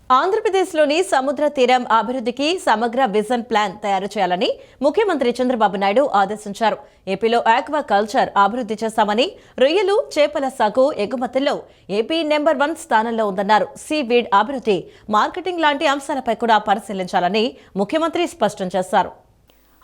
ఆంధ్రప్రదేశ్లోని సముద్ర తీరం అభివృద్ధికి సమగ్ర విజన్ ప్లాన్ తయారు చేయాలని ముఖ్యమంత్రి చంద్రబాబు నాయుడు ఆదేశించారు. ఏపీలో ఆక్వా కల్చర్ అభివృద్ధి చేశామని, రొయ్యలు, చేపల సాగు ఎగుమతుల్లో ఏపీ నెంబర్ 1 స్థానంలో ఉందన్నారు. సీవీడ్ అభివృద్ధి, మార్కెటింగ్ లాంటి అంశాలపై కూడా పరిశీలించాలని ముఖ్యమంత్రి స్పష్టం చేశారు.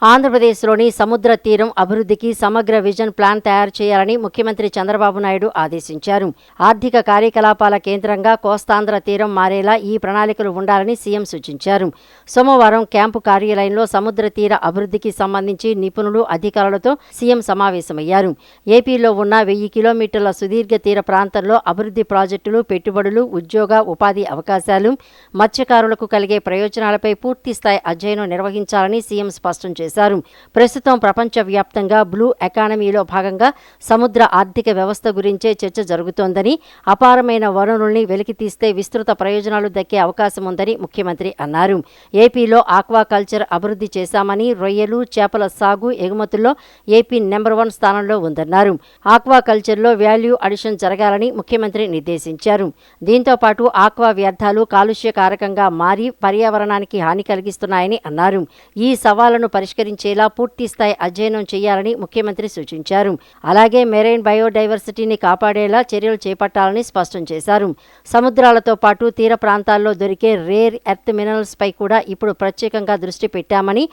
ఆంధ్రప్రదేశ్లోని సముద్ర తీరం అభివృద్ధికి సమగ్ర విజన్ ప్లాన్ తయారు చేయాలని ముఖ్యమంత్రి చంద్రబాబు నాయుడు ఆదేశించారు. ఆర్థిక కార్యకలాపాల కేంద్రంగా కోస్తాంధ్ర తీరం మారేలా ఈ ప్రణాళికలు ఉండాలని సీఎం సూచించారు. సోమవారం క్యాంపు కార్యాలయంలో సముద్ర తీర అభివృద్ధికి సంబంధించి నిపుణులు, అధికారులతో సీఎం సమావేశమయ్యారు. ఏపీలో ఉన్న 1000 కిలోమీటర్ల సుదీర్ఘ తీర ప్రాంతంలో అభివృద్ధి ప్రాజెక్టులు, పెట్టుబడులు, ఉద్యోగ, ఉపాధి అవకాశాలు, మత్స్యకారులకు కలిగే ప్రయోజనాలపై పూర్తిస్థాయి అధ్యయనం నిర్వహించాలని సీఎం స్పష్టం చేశారు. ప్రస్తుతం ప్రపంచవ్యాప్తంగా బ్లూ ఎకానమీలో భాగంగా సముద్ర ఆర్థిక వ్యవస్థ గురించే చర్చ జరుగుతోందని, అపారమైన వనరుల్ని వెలికితీస్తే విస్తృత ప్రయోజనాలు దక్కే అవకాశం ఉందని ముఖ్యమంత్రి అన్నారు. ఏపీలో ఆక్వా కల్చర్ అభివృద్ధి చేశామని, రొయ్యలు, చేపల సాగు ఎగుమతుల్లో ఏపీ నెంబర్ 1 స్థానంలో ఉందన్నారు. ఆక్వా కల్చర్లో వాల్యూ అడిషన్ జరగాలని ముఖ్యమంత్రి నిర్దేశించారు. దీంతో పాటు ఆక్వా వ్యర్థాలు కాలుష్యకారకంగా మారి పర్యావరణానికి హాని కలిగిస్తున్నాయని అన్నారు. ఈ సవాళ్లను పరిష్కరించేలా పూర్తిస్థాయి అధ్యయనం చేయాలని ముఖ్యమంత్రి సూచించారు. అలాగే మెరైన్ బయోడైవర్సిటీని కాపాడేలా చర్యలు చేపట్టాలని స్పష్టం చేశారు. సముద్రాలతో పాటు తీర ప్రాంతాల్లో దొరికే రేర్ ఎర్త్ మినరల్స్ పై కూడా ఇప్పుడు ప్రత్యేకంగా దృష్టి పెట్టామని,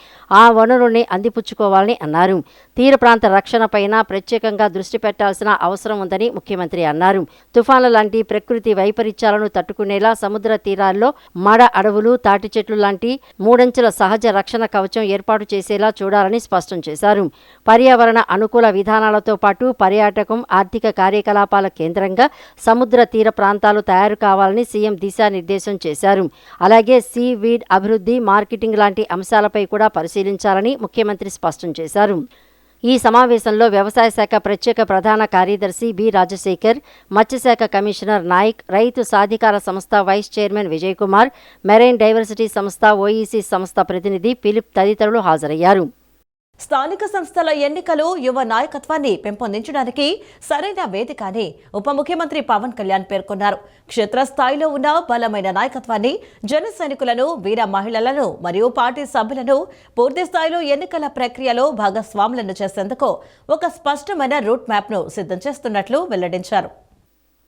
ఆ వనరుల్ని అందిపుచ్చుకోవాలని అన్నారు. తీర ప్రాంత రక్షణపైన ప్రత్యేకంగా దృష్టి పెట్టాల్సిన అవసరం ఉందని ముఖ్యమంత్రి అన్నారు. తుఫాన్ల లాంటి ప్రకృతి వైపరీత్యాలను తట్టుకునేలా సముద్ర తీరాల్లో మాడ అడవులు, తాటి చెట్లు లాంటి 3 అంచెల సహజ రక్షణ కవచం ఏర్పాటు చేసేలా చూడాలని స్పష్టం చేశారు. పర్యావరణ అనుకూల విధానాలతో పాటు పర్యాటకం, ఆర్థిక కార్యకలాపాల కేంద్రంగా సముద్ర తీర ప్రాంతాలు తయారు కావాలని సీఎం దిశానిర్దేశం చేశారు. అలాగే సీవీడ్ అభివృద్ధి, మార్కెటింగ్ లాంటి అంశాలపై కూడా పరిశీలించాలని ముఖ్యమంత్రి స్పష్టం చేశారు. ఈ సమావేశంలో వ్యవసాయ శాఖ ప్రత్యేక ప్రధాన కార్యదర్శి బి రాజశేఖర్, మత్స్యశాఖ కమిషనర్ నాయక్, రైతు సాధికార సంస్థ vice chairman Vijay Kumar, marine diversity సంస్థ ఓఈసీ సంస్థ ప్రతినిధి ఫిలిప్ తదితరులు హాజరయ్యారు. స్థానిక సంస్థల ఎన్నికలు యువ నాయకత్వాన్ని పెంపొందించడానికి సరైన వేదిక అని ఉప ముఖ్యమంత్రి పవన్ కళ్యాణ్ పేర్కొన్నారు. క్షేత్రస్థాయిలో ఉన్న బలమైన నాయకత్వాన్ని, జన సైనికులను, వీర మహిళలను మరియు పార్టీ సభ్యులను పూర్తి స్థాయిలో ఎన్నికల ప్రక్రియలో భాగస్వాములను చేసేందుకు ఒక స్పష్టమైన రూట్ మ్యాప్ను సిద్ధం చేస్తున్నట్లు వెల్లడించారు.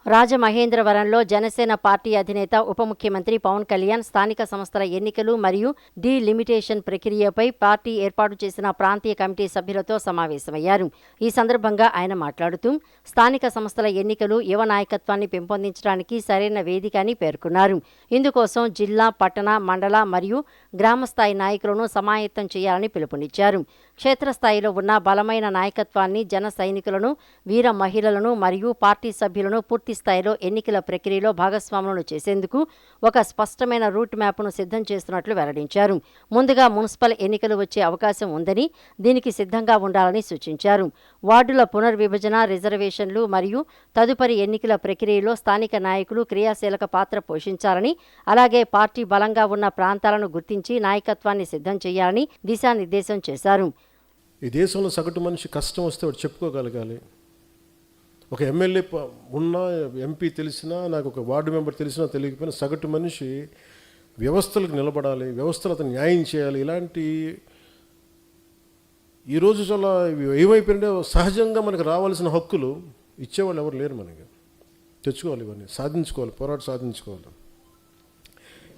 రాజమహేంద్రవరంలో జనసేన పార్టీ అధినేత ఉప ముఖ్యమంత్రి పవన్ కళ్యాణ్ స్థానిక సంస్థల ఎన్నికలు మరియు డీలిమిటేషన్ ప్రక్రియపై పార్టీ ఏర్పాటు చేసిన ప్రాంతీయ కమిటీ సభ్యులతో సమావేశమయ్యారు. ఈ సందర్భంగా ఆయన మాట్లాడుతూ స్థానిక సంస్థల ఎన్నికలు యువ నాయకత్వాన్ని పెంపొందించడానికి సరైన వేదిక అని పేర్కొన్నారు. ఇందుకోసం జిల్లా, పట్టణ, మండల మరియు గ్రామ స్థాయి నాయకులను సమాయత్తం చేయాలని పిలుపునిచ్చారు. క్షేత్రస్థాయిలో ఉన్న బలమైన నాయకత్వాన్ని, జన సైనికులను, వీర మహిళలను మరియు పార్టీ సభ్యులను పూర్తి స్థాయిలో ఎన్నికల ప్రక్రియలో భాగస్వాములను చేసేందుకు ఒక స్పష్టమైన రూట్ మ్యాప్ను సిద్ధం చేస్తున్నట్లు వెల్లడించారు. ముందుగా మున్సిపల్ ఎన్నికలు వచ్చే అవకాశం ఉందని, దీనికి సిద్ధంగా ఉండాలని సూచించారు. వార్డుల పునర్విభజన, రిజర్వేషన్లు మరియు తదుపరి ఎన్నికల ప్రక్రియలో స్థానిక నాయకులు క్రియాశీలక పాత్ర పోషించాలని, అలాగే పార్టీ బలంగా ఉన్న ప్రాంతాలను గుర్తించి నాయకత్వాన్ని సిద్ధం చేయాలని దిశానిర్దేశం చేశారు. ఈ దేశంలో సగటు మనిషి కష్టం వస్తే వాడు చెప్పుకోగలగాలి. ఒక ఎమ్మెల్యే ఉన్నా, ఎంపీ తెలిసినా, నాకు ఒక వార్డు మెంబర్ తెలిసినా తెలియకపోయినా సగటు మనిషి వ్యవస్థలకు నిలబడాలి, వ్యవస్థలు న్యాయం చేయాలి. ఇలాంటి ఈరోజు చాలా ఏమైపోయింటే సహజంగా మనకు రావాల్సిన హక్కులు ఇచ్చేవాళ్ళు ఎవరు లేరు. మనకి తెచ్చుకోవాలి, ఇవన్నీ సాధించుకోవాలి, పోరాట సాధించుకోవాలి.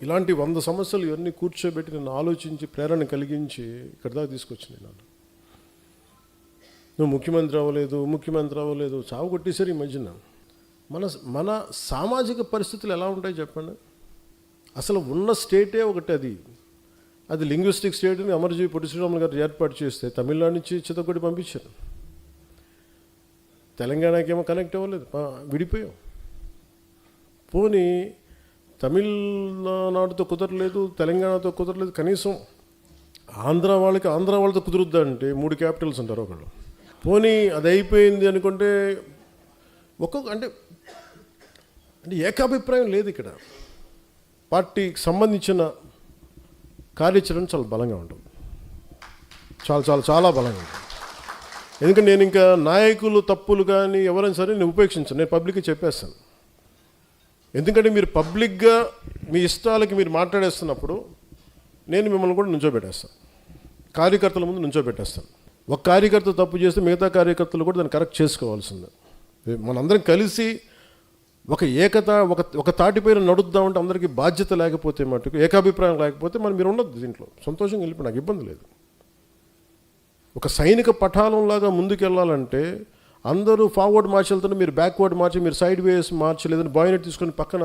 ఇలాంటి 100 సమస్యలు ఇవన్నీ కూర్చోబెట్టి నన్ను ఆలోచించి ప్రేరణ కలిగించి ఇక్కడ దాకా తీసుకొచ్చినాయి. నన్ను నువ్వు ముఖ్యమంత్రి అవ్వలేదు చావు కొట్టేసరి ఈ మధ్యన. మన సామాజిక పరిస్థితులు ఎలా ఉంటాయి చెప్పండి. అసలు ఉన్న స్టేటే ఒకటి, అది లింగ్విస్టిక్ స్టేట్ని అమరజీవి పొట్టి శ్రీరాములు గారు ఏర్పాటు చేస్తే తమిళనాడు నుంచి చిత్తకొట్టి పంపించారు. తెలంగాణకేమో కనెక్ట్ అవ్వలేదు, విడిపోయాం. పోనీ తమిళనాడుతో కుదరలేదు, తెలంగాణతో కుదరలేదు, కనీసం ఆంధ్ర వాళ్ళతో కుదురుద్దా అంటే 3 క్యాపిటల్స్ ఉంటారు ఒకళ్ళు. పోనీ అది అయిపోయింది అనుకుంటే అంటే ఏకాభిప్రాయం లేదు. ఇక్కడ పార్టీకి సంబంధించిన కార్యాచరణ చాలా బలంగా ఉంటుంది, చాలా బలంగా ఉంటుంది. ఎందుకంటే నేను ఇంకా నాయకులు తప్పులు కానీ ఎవరైనా సరే నేను ఉపేక్షించను. నేను పబ్లిక్గా చెప్పేస్తాను, ఎందుకంటే మీరు పబ్లిక్గా మీ ఇష్టాలకి మీరు మాట్లాడేస్తున్నప్పుడు నేను మిమ్మల్ని కూడా నుంచోబెట్టేస్తాను, కార్యకర్తల ముందు నుంచోబెట్టేస్తాను. ఒక కార్యకర్త తప్పు చేస్తే మిగతా కార్యకర్తలు కూడా దాన్ని కరెక్ట్ చేసుకోవాల్సిందే. మనందరం కలిసి ఒక ఏకత ఒక తాటిపైన నడుద్దామంటే అందరికీ బాధ్యత లేకపోతే మటుకు, ఏకాభిప్రాయం లేకపోతే మనం మీరు ఉండద్దు దీంట్లో, సంతోషంగా వెళ్ళిపోయి నాకు ఇబ్బంది లేదు. ఒక సైనిక పఠాలంలాగా ముందుకెళ్ళాలంటే అందరూ ఫార్వర్డ్ మార్చి వెళ్తుంటే మీరు బ్యాక్వర్డ్ మార్చి, మీరు సైడ్ వేస్ మార్చి, లేదని బాయినెట్ తీసుకొని పక్కన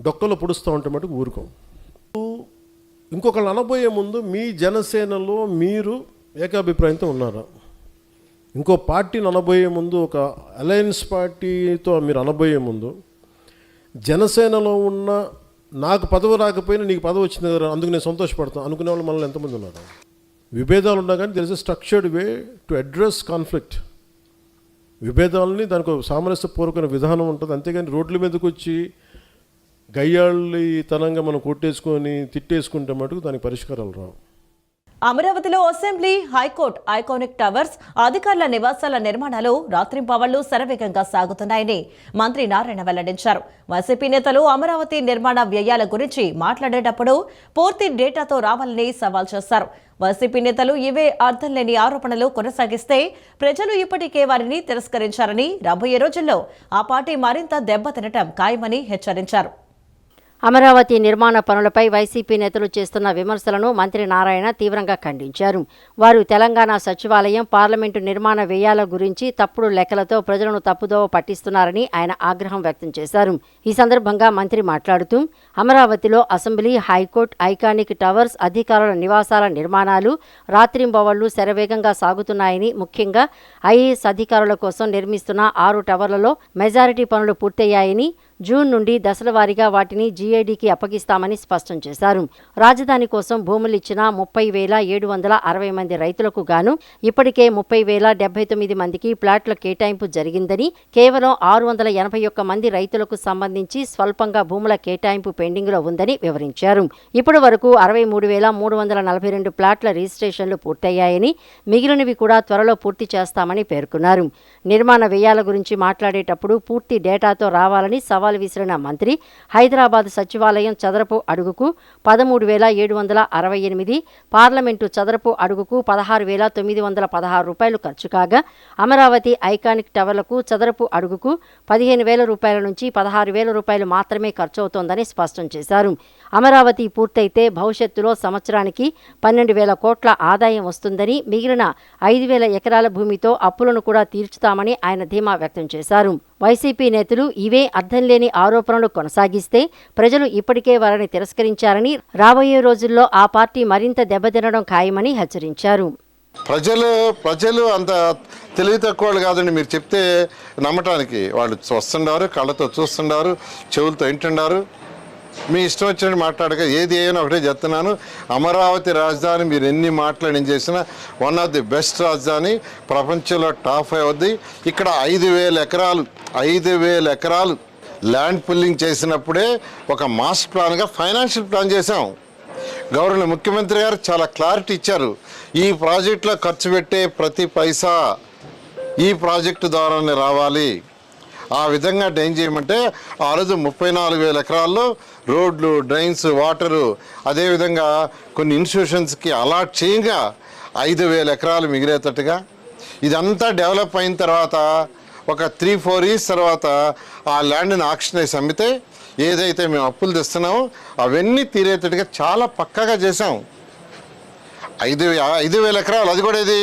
డొక్కలో పొడుస్తూ ఉంటే మటుకు ఊరుకోం. ఇంకొకళ్ళు అనబోయే ముందు మీ జనసేనలో మీరు ఏకాభిప్రాయంతో ఉన్నారా? ఇంకో పార్టీని అనబోయే ముందు, ఒక అలయన్స్ పార్టీతో మీరు అనబోయే ముందు, జనసేనలో ఉన్న నాకు పదవి రాకపోయినా నీకు పదవి వచ్చింది కదా అందుకు నేను సంతోషపడతాను అనుకునే వాళ్ళు మనల్ని ఎంతమంది ఉన్నారు? విభేదాలు ఉన్నా కానీ there is a structured way to address conflict. విభేదాలని దానికి ఒక సామరస్యపూర్వకమైన విధానం ఉంటుంది, అంతేగాని రోడ్ల మీదకి వచ్చి గయ్యాళ్ళితనంగా మనం కొట్టేసుకొని తిట్టేసుకుంటే మటుకు దానికి పరిష్కారాలు రావు. అమరావతిలో అసెంబ్లీ, హైకోర్టు ఐకానిక్ టవర్స్, అధికారుల నివాసాల నిర్మాణాలు రాత్రింపవళ్లు శరవేగంగా సాగుతున్నాయని మంత్రి నారాయణ వెల్లడించారు. వైసీపీ నేతలు అమరావతి నిర్మాణ వ్యయాల గురించి మాట్లాడేటప్పుడు పూర్తి డేటాతో రావాలని సవాల్ చేశారు. వైసీపీ నేతలు ఇవే అర్థం లేని ఆరోపణలు కొనసాగిస్తే ప్రజలు ఇప్పటికే వారిని తిరస్కరించారని, రాబోయే రోజుల్లో ఆ పార్టీ మరింత దెబ్బతినటం ఖాయమని హెచ్చరించారు. అమరావతి నిర్మాణ పనులపై వైసీపీ నేతలు చేస్తున్న విమర్శలను మంత్రి నారాయణ తీవ్రంగా ఖండించారు. వారు తెలంగాణ సచివాలయం, పార్లమెంటు నిర్మాణ వ్యయాల గురించి తప్పుడు లెక్కలతో ప్రజలను తప్పుదోవ పట్టిస్తున్నారని ఆయన ఆగ్రహం వ్యక్తం చేశారు. ఈ సందర్భంగా మంత్రి మాట్లాడుతూ అమరావతిలో అసెంబ్లీ, హైకోర్టు ఐకానిక్ టవర్స్, అధికారుల నివాసాల నిర్మాణాలు రాత్రింబవళ్లు శరవేగంగా సాగుతున్నాయని, ముఖ్యంగా ఐఏఎస్ అధికారుల కోసం నిర్మిస్తున్న 6 టవర్లలో మెజారిటీ పనులు పూర్తయ్యాయని, జూన్ నుండి దశల వారీగా వాటిని జీఏడీకి అప్పగిస్తామని స్పష్టం చేశారు. రాజధాని కోసం భూములిచ్చిన 30,760 మంది రైతులకు గాను ఇప్పటికే 30,079 మందికి ప్లాట్ల కేటాయింపు జరిగిందని, కేవలం 681 మంది రైతులకు సంబంధించి స్వల్పంగా భూముల కేటాయింపు పెండింగ్లో ఉందని వివరించారు. ఇప్పటి వరకు 63,342 ప్లాట్ల రిజిస్ట్రేషన్లు పూర్తయ్యాయని, మిగిలినవి కూడా త్వరలో పూర్తి చేస్తామని పేర్కొన్నారు. నిర్మాణ వ్యయాల గురించి మాట్లాడేటప్పుడు పూర్తి డేటాతో రావాలని సవాల్ విసిరిన మంత్రి హైదరాబాద్ సచివాలయం చదరపు అడుగుకు 13,768, పార్లమెంటు చదరపు అడుగుకు 16,916 రూపాయలు ఖర్చు కాగా, అమరావతి ఐకానిక్ టవర్లకు చదరపు అడుగుకు 15,000 రూపాయల నుంచి 16,000 రూపాయలు మాత్రమే ఖర్చవుతోందని స్పష్టం చేశారు. అమరావతి పూర్తయితే భవిష్యత్తులో సంవత్సరానికి 12,000 కోట్ల ఆదాయం వస్తుందని, మిగిలిన 5,000 ఎకరాల భూమితో అప్పులను కూడా తీర్చుతామని ఆయన ధీమా వ్యక్తం చేశారు. వైసీపీ నేతలు ఇవే అర్థం లేని ఆరోపణలు కొనసాగిస్తే ప్రజలు ఇప్పటికే వారిని తిరస్కరించారని, రాబోయే రోజుల్లో ఆ పార్టీ మరింత దెబ్బతినడం ఖాయమని హెచ్చరించారు. ప్రజలు అంత తెలివి తక్కువ కాదండి, మీరు చెప్తే నమ్మటానికి. వాళ్ళు వస్తుండారు, కళ్ళతో చూస్తుండారు, చెవులతో వింటున్నారు. మీ ఇష్టం వచ్చినట్టు మాట్లాడక ఏది ఏమైనా ఒకటే చెప్తున్నాను. అమరావతి రాజధాని మీరు ఎన్ని మాటలు నేను చేసినా వన్ ఆఫ్ ది బెస్ట్ రాజధాని, ప్రపంచంలో టాప్ 5 అవుద్ది. ఇక్కడ 5,000 ఎకరాలు ల్యాండ్ పుల్లింగ్ చేసినప్పుడే ఒక మాస్టర్ ప్లాన్గా ఫైనాన్షియల్ ప్లాన్ చేశాం. గౌరవ ముఖ్యమంత్రి గారు చాలా క్లారిటీ ఇచ్చారు. ఈ ప్రాజెక్టులో ఖర్చు పెట్టే ప్రతి పైసా ఈ ప్రాజెక్టు ద్వారానే రావాలి. ఆ విధంగా ఏం చేయమంటే ఆ రోజు 34,000 ఎకరాల్లో రోడ్లు, డ్రైన్స్, వాటరు, అదేవిధంగా కొన్ని ఇన్స్టిట్యూషన్స్కి అలాట్ చేయగా 5,000 ఎకరాలు మిగిలేటట్టుగా ఇదంతా డెవలప్ అయిన తర్వాత ఒక 3-4 years తర్వాత ఆ ల్యాండ్ని ఆక్షన్ వేసి అమ్మితే ఏదైతే మేము అప్పులు తెస్తున్నామో అవన్నీ తీరేటట్టుగా చాలా పక్కాగా చేసాం. 5,000 ఎకరాలు, అది కూడా ఇది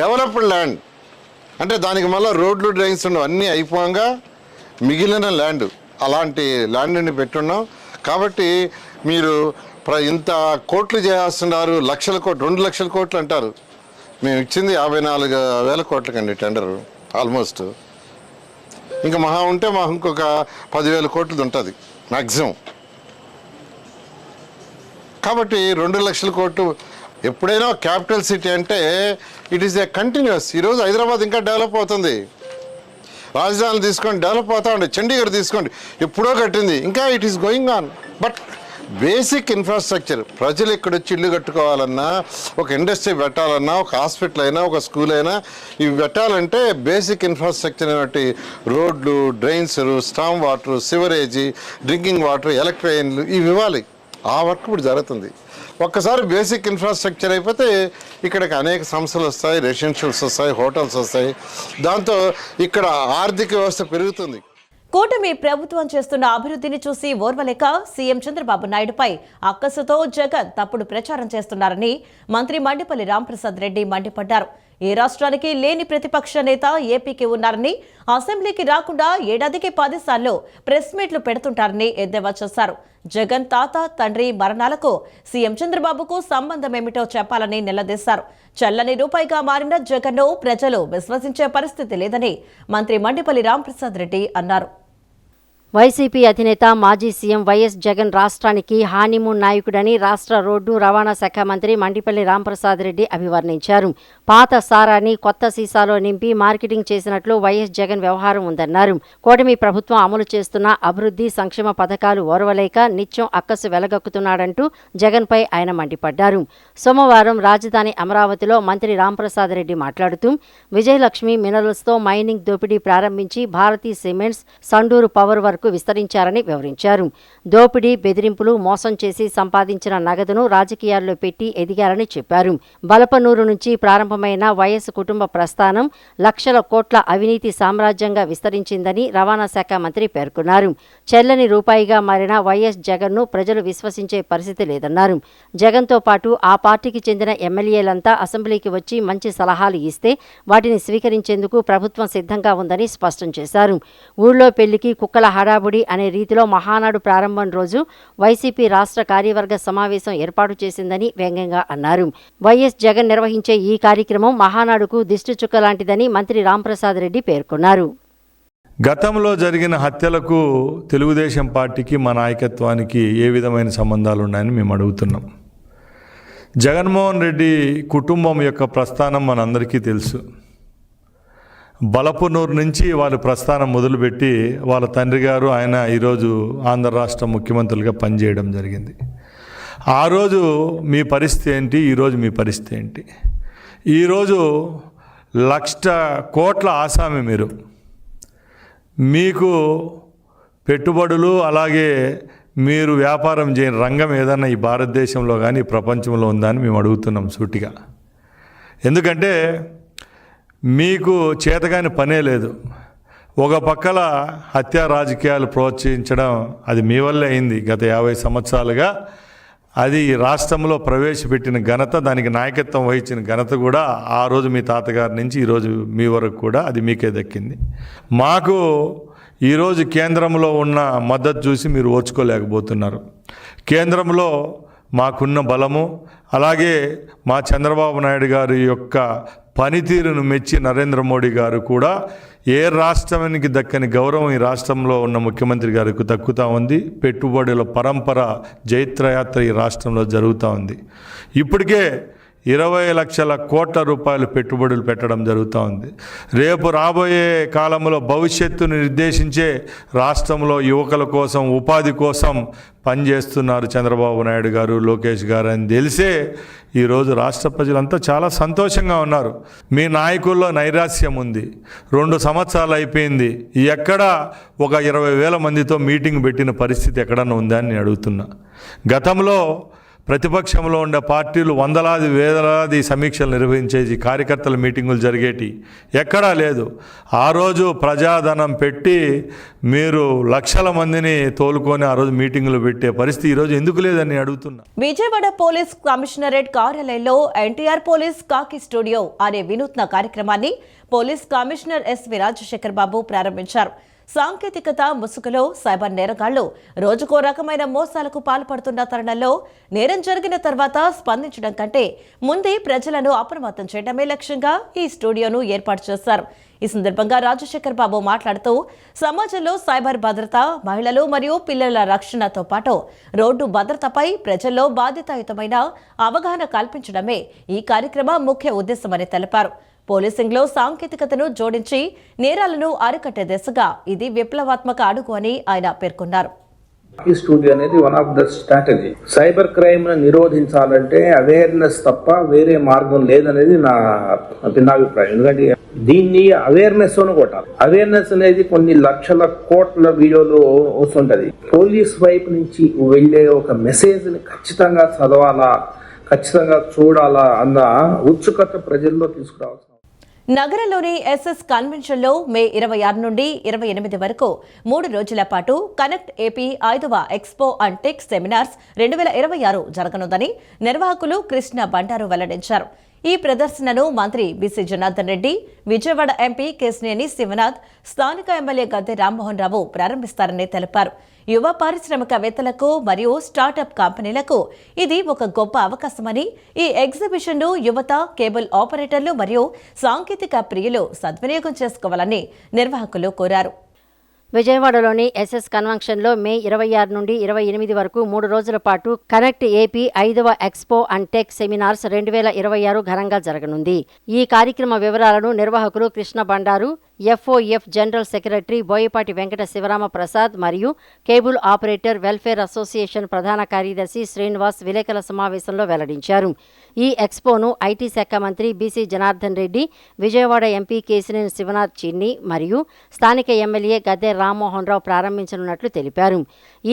డెవలప్డ్ ల్యాండ్. అంటే దానికి మళ్ళీ రోడ్లు, డ్రైన్స్ ఉండవు, అన్నీ అయిపోగా మిగిలిన ల్యాండ్, అలాంటి ల్యాండ్ని పెట్టున్నాం. కాబట్టి మీరు ఇంత కోట్లు చేస్తున్నారు, లక్షల కోట్లు, 2 లక్షల కోట్లు అంటారు. మేము ఇచ్చింది 54,000 కోట్లకండి టెండరు ఆల్మోస్ట్. ఇంకా మహా ఉంటే మాకు ఇంకొక 10,000 కోట్లది ఉంటుంది మ్యాక్సిమం. కాబట్టి 2 లక్షల కోట్లు. ఎప్పుడైనా క్యాపిటల్ సిటీ అంటే ఇట్ ఈస్ ఏ కంటిన్యూస్. ఈరోజు హైదరాబాద్ ఇంకా డెవలప్ అవుతుంది. రాజధాని తీసుకోండి, డెవలప్ అవుతా ఉండే. చండీగఢ్ తీసుకోండి, ఎప్పుడో కట్టింది, ఇంకా it is going on. But basic infrastructure ప్రజలు ఇక్కడ వచ్చి ఇల్లు కట్టుకోవాలన్నా, ఒక ఇండస్ట్రీ పెట్టాలన్నా, ఒక హాస్పిటల్ అయినా, ఒక స్కూల్ అయినా, ఇవి పెట్టాలంటే బేసిక్ ఇన్ఫ్రాస్ట్రక్చర్ అనేటి రోడ్లు, drains, storm water, సివరేజీ, drinking water, electrical ఇవి ఇవ్వాలి. ఆ వర్క్ ఇప్పుడు జరుగుతుంది. ఒక్కసారి బేసిక్ ఇన్ఫ్రాస్ట్రక్చర్ అయిపోతే ఇక్కడికి అనేక సంస్థలు వస్తాయి, రెసిడెన్షియల్స్ వస్తాయి, హోటల్స్ వస్తాయి. దాంతో ఇక్కడ ఆర్థిక వ్యవస్థ పెరుగుతుంది. కూటమి ప్రభుత్వం చేస్తున్న అభివృద్ధిని చూసి ఓర్వలేక సీఎం చంద్రబాబు నాయుడుపై అక్కసుతో జగన్ తప్పుడు ప్రచారం చేస్తున్నారని మంత్రి మండిపల్లి రాంప్రసాద్ రెడ్డి మండిపడ్డారు. ఏ రాష్ట్రానికి లేని ప్రతిపక్ష నేత ఏపీకి ఉన్నారని, అసెంబ్లీకి రాకుండా ఏడాదికి 10 సార్లు ప్రెస్ మీట్లు పెడుతుంటారని ఎద్దేవా చేశారు. జగన్ తాత తండ్రి మరణాలకు సీఎం చంద్రబాబుకు సంబంధమేమిటో చెప్పాలని నిలదీశారు. చల్లని రూపాయిగా మారిన జగన్ను ప్రజలు విశ్వసించే పరిస్థితి లేదని మంత్రి మండిపల్లి రాంప్రసాద్ రెడ్డి అన్నారు. వైసీపీ అధినేత మాజీ సీఎం వైఎస్ జగన్ రాష్ట్రానికి హానీమూన్ నాయకుడని రాష్ట్ర రోడ్డు రవాణా శాఖ మంత్రి మండిపల్లి రాంప్రసాద్ రెడ్డి అభివర్ణించారు. పాత సారాన్ని కొత్త సీసాలో నింపి మార్కెటింగ్ చేసినట్లు వైఎస్ జగన్ వ్యవహారం ఉందన్నారు. కూటమి ప్రభుత్వం అమలు చేస్తున్న అభివృద్ధి సంక్షేమ పథకాలు ఓర్వలేక నిత్యం అక్కసు వెలగక్కుతున్నాడంటూ జగన్పై ఆయన మండిపడ్డారు. సోమవారం రాజధాని అమరావతిలో మంత్రి రాంప్రసాద్ రెడ్డి మాట్లాడుతూ విజయలక్ష్మి మినరల్స్తో మైనింగ్ దోపిడీ ప్రారంభించి Bharathi cements, Sandur power work విస్తరించారని వివరించారు. దోపిడీ, బెదిరింపులు, మోసం చేసి సంపాదించిన నగదును రాజకీయాల్లో పెట్టి ఎదిగారని చెప్పారు. బలపనూరు నుంచి ప్రారంభమైన వైఎస్ కుటుంబ ప్రస్థానం లక్షల కోట్ల అవినీతి సామ్రాజ్యంగా విస్తరించిందని రవాణా శాఖ మంత్రి పేర్కొన్నారు. చెల్లని రూపాయిగా మారిన వైఎస్ జగన్ను ప్రజలు విశ్వసించే పరిస్థితి లేదన్నారు. జగన్తో పాటు ఆ పార్టీకి చెందిన ఎమ్మెల్యేలంతా అసెంబ్లీకి వచ్చి మంచి సలహాలు ఇస్తే వాటిని స్వీకరించేందుకు ప్రభుత్వం సిద్ధంగా ఉందని స్పష్టం చేశారు. ఊళ్ళో పెళ్లికి కుక్కల హడాబుడి అనే రీతిలో మహానాడు ప్రారంభం రోజు వైసీపీ రాష్ట్ర కార్యవర్గ సమావేశం ఏర్పాటు చేసిందని వ్యంగ్యంగా అన్నారు. వైఎస్ జగన్ నిర్వహించే ఈ కార్యక్రమం మహానాడుకు దిష్టిచుక్క లాంటిదని మంత్రి రాంప్రసాద్ రెడ్డి పేర్కొన్నారు. గతంలో జరిగిన హత్యలకు తెలుగుదేశం పార్టీకి మా నాయకత్వానికి ఏ విధమైన సంబంధాలు ఉన్నాయని మేము అడుగుతున్నాం. జగన్మోహన్ రెడ్డి కుటుంబం యొక్క ప్రస్థానం మనందరికీ తెలుసు. బలపనూరు నుంచి వాళ్ళ ప్రస్థానం మొదలుపెట్టి వాళ్ళ తండ్రి గారు ఆయన ఈరోజు ఆంధ్ర రాష్ట్ర ముఖ్యమంత్రులుగా పనిచేయడం జరిగింది. ఆ రోజు మీ పరిస్థితి ఏంటి, ఈరోజు మీ పరిస్థితి ఏంటి? ఈరోజు 1,00,000 కోట్ల ఆసామి మీరు. మీకు పెట్టుబడులు అలాగే మీరు వ్యాపారం చేయని రంగం ఏదన్నా ఈ భారతదేశంలో కానీ ప్రపంచంలో ఉందా అని మేము అడుగుతున్నాం సూటిగా. ఎందుకంటే మీకు చేతగాని పనే లేదు. ఒక పక్కల హత్యా రాజకీయాలు ప్రోత్సహించడం అది మీ వల్లే అయింది. గత 50 సంవత్సరాలుగా అది రాష్ట్రంలో ప్రవేశపెట్టిన ఘనత, దానికి నాయకత్వం వహించిన ఘనత కూడా ఆ రోజు మీ తాతగారి నుంచి ఈరోజు మీ వరకు కూడా అది మీకే దక్కింది. మాకు ఈరోజు కేంద్రంలో ఉన్న మద్దతు చూసి మీరు ఓర్చుకోలేకపోతున్నారు. కేంద్రంలో మాకున్న బలము అలాగే మా చంద్రబాబు నాయుడు గారి యొక్క పనితీరును మెచ్చి నరేంద్ర మోడీ గారు కూడా ఏ రాష్ట్రానికి దక్కని గౌరవం ఈ రాష్ట్రంలో ఉన్న ముఖ్యమంత్రి గారికి దక్కుతూ ఉంది. పెట్టుబడుల పరంపర జైత్రయాత్ర ఈ రాష్ట్రంలో జరుగుతూ ఉంది. ఇప్పటికే 20 లక్షల కోట్ల రూపాయలు పెట్టుబడులు పెట్టడం జరుగుతూ ఉంది. రేపు రాబోయే కాలంలో భవిష్యత్తును నిర్దేశించే రాష్ట్రంలో యువకుల కోసం, ఉపాధి కోసం పనిచేస్తున్నారు చంద్రబాబు నాయుడు గారు, లోకేష్ గారు అని తెలిసే ఈరోజు రాష్ట్ర ప్రజలంతా చాలా సంతోషంగా ఉన్నారు. మీ నాయకుల్లో నైరాస్యం ఉంది. 2 సంవత్సరాలు అయిపోయింది. ఎక్కడ ఒక 20,000 మందితో మీటింగ్ పెట్టిన పరిస్థితి ఎక్కడన్నా ఉందా అని నేను అడుగుతున్నా. గతంలో ప్రతిపక్షంలో ఉండే పార్టీలు వందలాది వేలాది సమీక్షలు నిర్వహించేసి కార్యకర్తల మీటింగులు జరిగేటి ఎక్కడా లేదు. ఆ రోజు ప్రజాధనం పెట్టి మీరు లక్షల మందిని తోలుకొని ఆ రోజు మీటింగులు పెట్టే పరిస్థితి ఈరోజు ఎందుకు లేదని అడుగుతున్నా. విజయవాడ పోలీస్ కమిషనరేట్ కార్యాలయంలో ఎన్టీఆర్ పోలీస్ కాకి స్టూడియో అనే వినూత్న కార్యక్రమాన్ని పోలీస్ కమిషనర్ ఎస్వి రాజశేఖర్ బాబు ప్రారంభించారు. సాంకేతికత ముసుగులో సైబర్ నేరగాళ్లు రోజుకో రకమైన మోసాలకు పాల్పడుతున్న తరుణంలో నేరం జరిగిన తర్వాత స్పందించడం కంటే ముందే ప్రజలను అప్రమత్తం చేయడమే లక్ష్యంగా ఈ స్టూడియోను ఏర్పాటు చేశారు. ఈ సందర్భంగా రాజశేఖర్ బాబు మాట్లాడుతూ సమాజంలో సైబర్ భద్రత, మహిళలు మరియు పిల్లల రక్షణతో పాటు రోడ్డు భద్రతపై ప్రజల్లో బాధ్యతాయుతమైన అవగాహన కల్పించడమే ఈ కార్యక్రమ ముఖ్య ఉద్దేశమని తెలిపారు. పోలీసింగ్లో సాంకేతికతను జోడించి నేరాలను అరికట్టే దిశగా ఇది విప్లవాత్మక అడుగు అని ఆయన పేర్కొన్నారు. ఈ స్టూడియో అనేది one of the strategy. Cyber crime ను నిరోధించాలంటే అవేర్నెస్ తప్ప వేరే మార్గం లేదనేది నా అభిప్రాయం. ఎందుకంటే దీన్ని అవేర్నెస్ అని కొట్టాలి. అవేర్నెస్ అనేది కొన్ని లక్షల కోట్ల వీడియోలు వస్తుంటది. పోలీస్ వైపు నుంచి వెళ్లే ఒక మెసేజ్ ని ఖచ్చితంగా చదవాలా, ఖచ్చితంగా చూడాలా అన్న ఉత్సుకత ప్రజల్లో తీసుకురావాల్సిన. నగరంలోని ఎస్ఎస్ కన్వెన్షన్లో మే 26 నుండి 28 వరకు 3 రోజుల పాటు కనెక్ట్ ఏపీ 5వ ఎక్స్పో అండ్ టెక్ సెమినార్స్ 2026 జరగనుందని నిర్వాహకులు కృష్ణ బండారు వెల్లడించారు. ఈ ప్రదర్శనను మంత్రి బీసీ జనార్దన్ రెడ్డి, విజయవాడ ఎంపీ కేశినేని శివనాథ్, స్థానిక ఎమ్మెల్యే గద్దె రామ్మోహన్ రావు ప్రారంభిస్తారని తెలిపారు. యువ పారిశ్రామికవేత్తలకు మరియు స్టార్టప్ కంపెనీలకు ఇది ఒక గొప్ప అవకాశమని, ఈ ఎగ్జిబిషన్ను యువత, కేబుల్ ఆపరేటర్లు మరియు సాంకేతిక ప్రియులు సద్వినియోగం చేసుకోవాలని నిర్వాహకులు కోరారు. విజయవాడలోని ఎస్ఎస్ కన్వెన్షన్లో మే 26 నుండి 28 వరకు 3 రోజుల పాటు కనెక్ట్ ఏపీ 5వ ఎక్స్పో అండ్ టెక్ సెమినార్స్ 2026 ఘనంగా జరగనుంది. ఈ కార్యక్రమ వివరాలను నిర్వాహకులు కృష్ణ బండారు, ఎఫ్ఓఎఫ్ జనరల్ సెక్రటరీ బోయపాటి వెంకట శివరామ ప్రసాద్ మరియు కేబుల్ ఆపరేటర్ వెల్ఫేర్ అసోసియేషన్ ప్రధాన కార్యదర్శి శ్రీనివాస్ విలేకరుల సమావేశంలో వెల్లడించారు. ఈ ఎక్స్పోను ఐటీ శాఖ మంత్రి బీసీ జనార్దన్ రెడ్డి, విజయవాడ ఎంపీ కేశినేని శివనాథ్ చిన్ని మరియు స్థానిక ఎమ్మెల్యే గద్దె రామ్మోహన్ రావు ప్రారంభించనున్నట్లు తెలిపారు.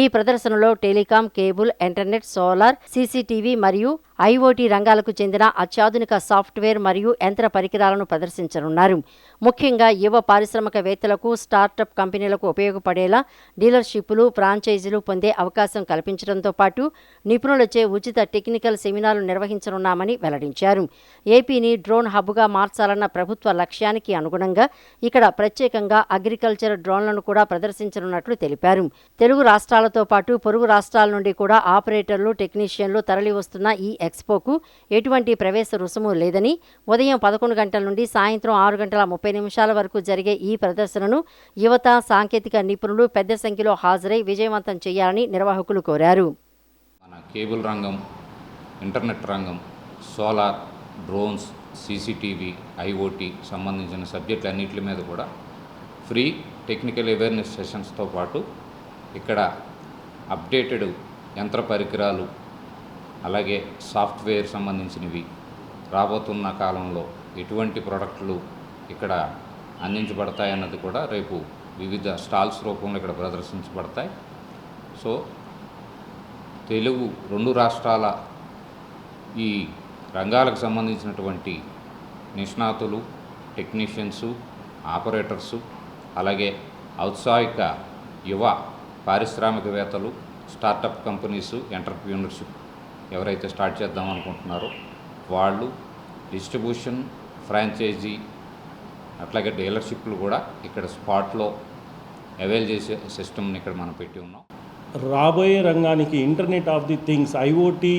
ఈ ప్రదర్శనలో telecom, cable, internet, solar, CCTV మరియు ఐఓటీ రంగాలకు చెందిన అత్యాధునిక సాఫ్ట్వేర్ మరియు యంత్ర పరికరాలను ప్రదర్శించనున్నారు. ముఖ్యంగా యువ పారిశ్రామికవేత్తలకు, స్టార్టప్ కంపెనీలకు ఉపయోగపడేలా డీలర్షిప్లు, ఫ్రాంచైజీలు పొందే అవకాశం కల్పించడంతో పాటు నిపుణులచే ఉచిత టెక్నికల్ సెమినార్లు నిర్వహించనున్నామని వెల్లడించారు. ఏపీని డ్రోన్ హబ్గా మార్చాలన్న ప్రభుత్వ లక్ష్యానికి అనుగుణంగా ఇక్కడ ప్రత్యేకంగా అగ్రికల్చర్ డ్రోన్లను కూడా ప్రదర్శించనున్నట్లు తెలిపారు. తెలుగు రాష్ట్రాలతో పాటు పొరుగు రాష్ట్రాల నుండి కూడా ఆపరేటర్లు, టెక్నీషియన్లు తరలివస్తున్న ఈ ఎక్స్పోకు ఎటువంటి ప్రవేశ రుసుము లేదని, ఉదయం 11 గంటల నుండి సాయంత్రం 6:30 వరకు జరిగే ఈ ప్రదర్శనను యువత, సాంకేతిక నిపుణులు పెద్ద సంఖ్యలో హాజరై విజయవంతం చేయాలని నిర్వాహకులు కోరారు. మన కేబుల్ రంగం, ఇంటర్నెట్ రంగం, సోలార్, డ్రోన్స్, సీసీటీవీ, ఐఓటీ సంబంధించిన సబ్జెక్టులు అన్నింటి మీద కూడా ఫ్రీ టెక్నికల్ అవేర్నెస్ సెషన్స్తో పాటు ఇక్కడ అప్డేటెడ్ యంత్ర పరికరాలు, అలాగే సాఫ్ట్వేర్ సంబంధించినవి, రాబోతున్న కాలంలో ఎటువంటి ప్రోడక్టులు ఇక్కడ అందించబడతాయన్నది కూడా రేపు వివిధ స్టాల్స్ రూపంలో ఇక్కడ ప్రదర్శించబడతాయి. సో తెలుగు 2 రాష్ట్రాల ఈ రంగాలకు సంబంధించినటువంటి నిష్ణాతులు, టెక్నీషియన్సు, ఆపరేటర్సు, అలాగే ఔత్సాహిక యువ పారిశ్రామికవేత్తలు, స్టార్టప్ కంపెనీసు, ఎంటర్ప్రీనర్షిప్ ఎవరైతే స్టార్ట్ చేద్దాం అనుకుంటున్నారో వాళ్ళు, డిస్ట్రిబ్యూషన్, ఫ్రాంచైజీ, అట్లాగే డీలర్షిప్లు కూడా ఇక్కడ స్పాట్లో అవైల్ చేసే సిస్టమ్ని ఇక్కడ మనం పెట్టి ఉన్నాం. రాబోయే రంగానికి internet of the things, IoT,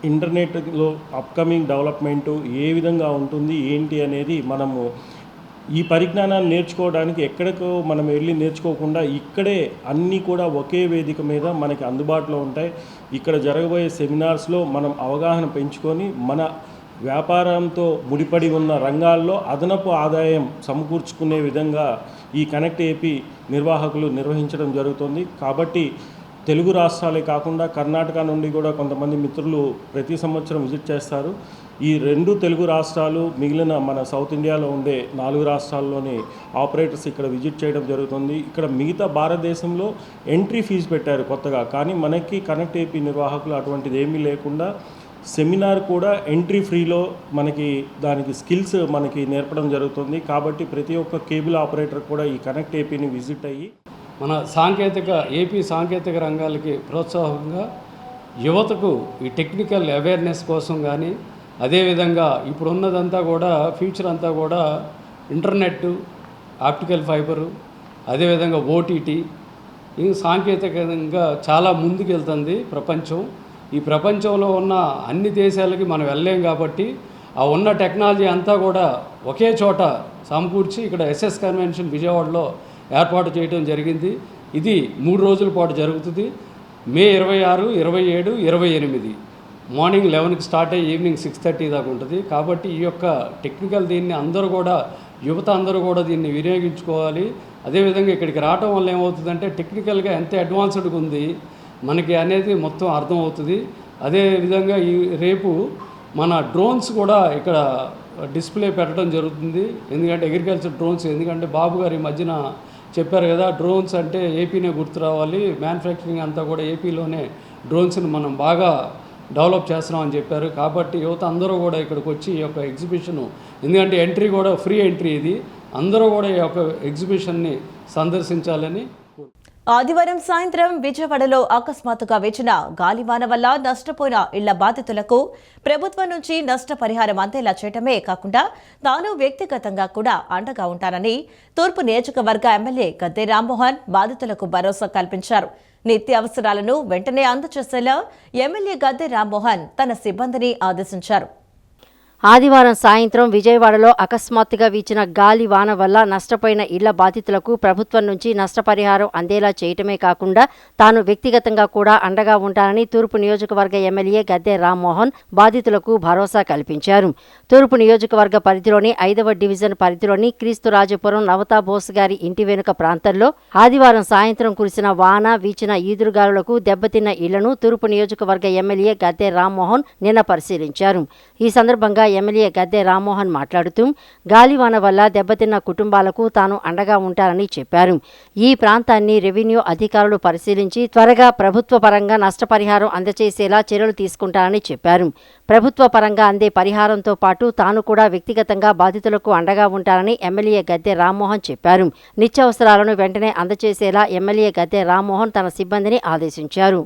ఇంటర్నెట్లో అప్కమింగ్ డెవలప్మెంటు ఏ విధంగా ఉంటుంది ఏంటి అనేది మనము ఈ పరిజ్ఞానాన్ని నేర్చుకోవడానికి ఎక్కడికో మనం వెళ్ళి నేర్చుకోకుండా ఇక్కడే అన్నీ కూడా ఒకే వేదిక మీద మనకి అందుబాటులో ఉంటాయి. ఇక్కడ జరగబోయే సెమినార్స్లో మనం అవగాహన పెంచుకొని మన వ్యాపారంతో ముడిపడి ఉన్న రంగాల్లో అదనపు ఆదాయం సమకూర్చుకునే విధంగా ఈ కనెక్ట్ ఏపీ నిర్వాహకులు నిర్వహించడం జరుగుతుంది. కాబట్టి తెలుగు రాష్ట్రాలే కాకుండా కర్ణాటక నుండి కూడా కొంతమంది మిత్రులు ప్రతి సంవత్సరం విజిట్ చేస్తారు. ఈ 2 తెలుగు రాష్ట్రాలు, మిగిలిన మన సౌత్ ఇండియాలో ఉండే 4 రాష్ట్రాల్లోని ఆపరేటర్స్ ఇక్కడ విజిట్ చేయడం జరుగుతుంది. ఇక్కడ మిగతా భారతదేశంలో ఎంట్రీ ఫీజు పెట్టారు కొత్తగా, కానీ మనకి కనెక్ట్ ఏపీ నిర్వాహకులు అటువంటిది ఏమీ లేకుండా సెమినార్ కూడా ఎంట్రీ ఫ్రీలో మనకి దానికి స్కిల్స్ మనకి నేర్పడం జరుగుతుంది. కాబట్టి ప్రతి ఒక్క కేబుల్ ఆపరేటర్ కూడా ఈ కనెక్ట్ ఏపీని విజిట్ అయ్యి మన ఏపీ సాంకేతిక రంగాలకి ప్రోత్సాహంగా యువతకు ఈ టెక్నికల్ అవేర్నెస్ కోసం కానీ, అదేవిధంగా ఇప్పుడు ఉన్నదంతా కూడా ఫ్యూచర్ అంతా కూడా ఇంటర్నెట్, ఆప్టికల్ ఫైబరు, అదేవిధంగా ఓటీటీ, ఈ సాంకేతికంగా చాలా ముందుకు వెళ్తుంది ప్రపంచం. ఈ ప్రపంచంలో ఉన్న అన్ని దేశాలకి మనం వెళ్ళలేం కాబట్టి ఆ ఉన్న టెక్నాలజీ అంతా కూడా ఒకే చోట సమకూర్చి ఇక్కడ ఎస్ఎస్ కన్వెన్షన్ విజయవాడలో ఏర్పాటు చేయడం జరిగింది. ఇది 3 రోజుల పాటు జరుగుతుంది. మే 26, 27, 28 మార్నింగ్ 11కి స్టార్ట్ అయ్యి ఈవినింగ్ 6:30 దాకా ఉంటుంది. కాబట్టి ఈ యొక్క టెక్నికల్ దీన్ని అందరూ కూడా, యువత అందరూ కూడా దీన్ని వినియోగించుకోవాలి. అదేవిధంగా ఇక్కడికి రావటం వల్ల ఏమవుతుందంటే టెక్నికల్గా ఎంత అడ్వాన్స్డ్గా ఉంది, మనకి అనేది మొత్తం అర్థమవుతుంది. అదేవిధంగా రేపు మన డ్రోన్స్ కూడా ఇక్కడ డిస్ప్లే పెట్టడం జరుగుతుంది. ఎందుకంటే అగ్రికల్చర్ డ్రోన్స్, ఎందుకంటే బాబు గారు ఈ మధ్యన చెప్పారు కదా, డ్రోన్స్ అంటే ఏపీనే గుర్తు రావాలి, మ్యానుఫ్యాక్చరింగ్ అంతా కూడా ఏపీలోనే డ్రోన్స్ని మనం బాగా డెవలప్ చేస్తున్నామని చెప్పారు. కాబట్టి యువత అందరూ కూడా ఇక్కడికి వచ్చి ఈ యొక్క ఎగ్జిబిషను, ఎందుకంటే ఎంట్రీ కూడా ఫ్రీ ఎంట్రీ, ఇది అందరూ కూడా ఈ యొక్క ఎగ్జిబిషన్ని సందర్శించాలని. ఆదివారం సాయంత్రం విజయవాడలో అకస్మాత్తుగా వీచిన గాలివాన వల్ల నష్టపోయిన ఇళ్ల బాధితులకు ప్రభుత్వం నుంచి నష్టపరిహారం అందేలా చేయటమే కాకుండా తాను వ్యక్తిగతంగా కూడా అండగా ఉంటానని తూర్పు నియోజకవర్గ ఎమ్మెల్యే గద్దె రామ్మోహన్ బాధితులకు భరోసా కల్పించారు. నిత్యావసరాలను వెంటనే అందజేసేలా ఎమ్మెల్యే గద్దె రామ్మోహన్ తన సిబ్బందిని ఆదేశించారు. ఆదివారం సాయంత్రం విజయవాడలో అకస్మాత్తుగా వీచిన గాలి వాన వల్ల నష్టపోయిన ఇళ్ల బాధితులకు ప్రభుత్వం నుంచి నష్టపరిహారం అందేలా చేయటమే కాకుండా తాను వ్యక్తిగతంగా కూడా అండగా ఉంటానని తూర్పు నియోజకవర్గ ఎమ్మెల్యే గద్దె రామ్మోహన్ బాధితులకు భరోసా కల్పించారు. తూర్పు నియోజకవర్గ పరిధిలోని 5వ డివిజన్ పరిధిలోని క్రీస్తురాజపురం నవతా బోస్ గారి ఇంటి వెనుక ప్రాంతంలో ఆదివారం సాయంత్రం కురిసిన వాన, వీచిన ఈదురుగాలులకు దెబ్బతిన్న ఇళ్లను తూర్పు నియోజకవర్గ ఎమ్మెల్యే గద్దె రామ్మోహన్ నిన్న పరిశీలించారు. ఈ సందర్భంగా ఎమ్మెల్యే గద్దె రామ్మోహన్ మాట్లాడుతూ గాలివాన వల్ల దెబ్బతిన్న కుటుంబాలకు తాను అండగా ఉంటానని చెప్పారు. ఈ ప్రాంతాన్ని రెవెన్యూ అధికారులు పరిశీలించి త్వరగా ప్రభుత్వ పరంగా నష్టపరిహారం అందజేసేలా చర్యలు తీసుకుంటానని చెప్పారు. ప్రభుత్వ పరంగా అందే పరిహారంతో పాటు తాను కూడా వ్యక్తిగతంగా బాధితులకు అండగా ఉంటానని ఎమ్మెల్యే గద్దె రామ్మోహన్ చెప్పారు. నిత్యావసరాలను వెంటనే అందజేసేలా ఎమ్మెల్యే గద్దె రామ్మోహన్ తన సిబ్బందిని ఆదేశించారు.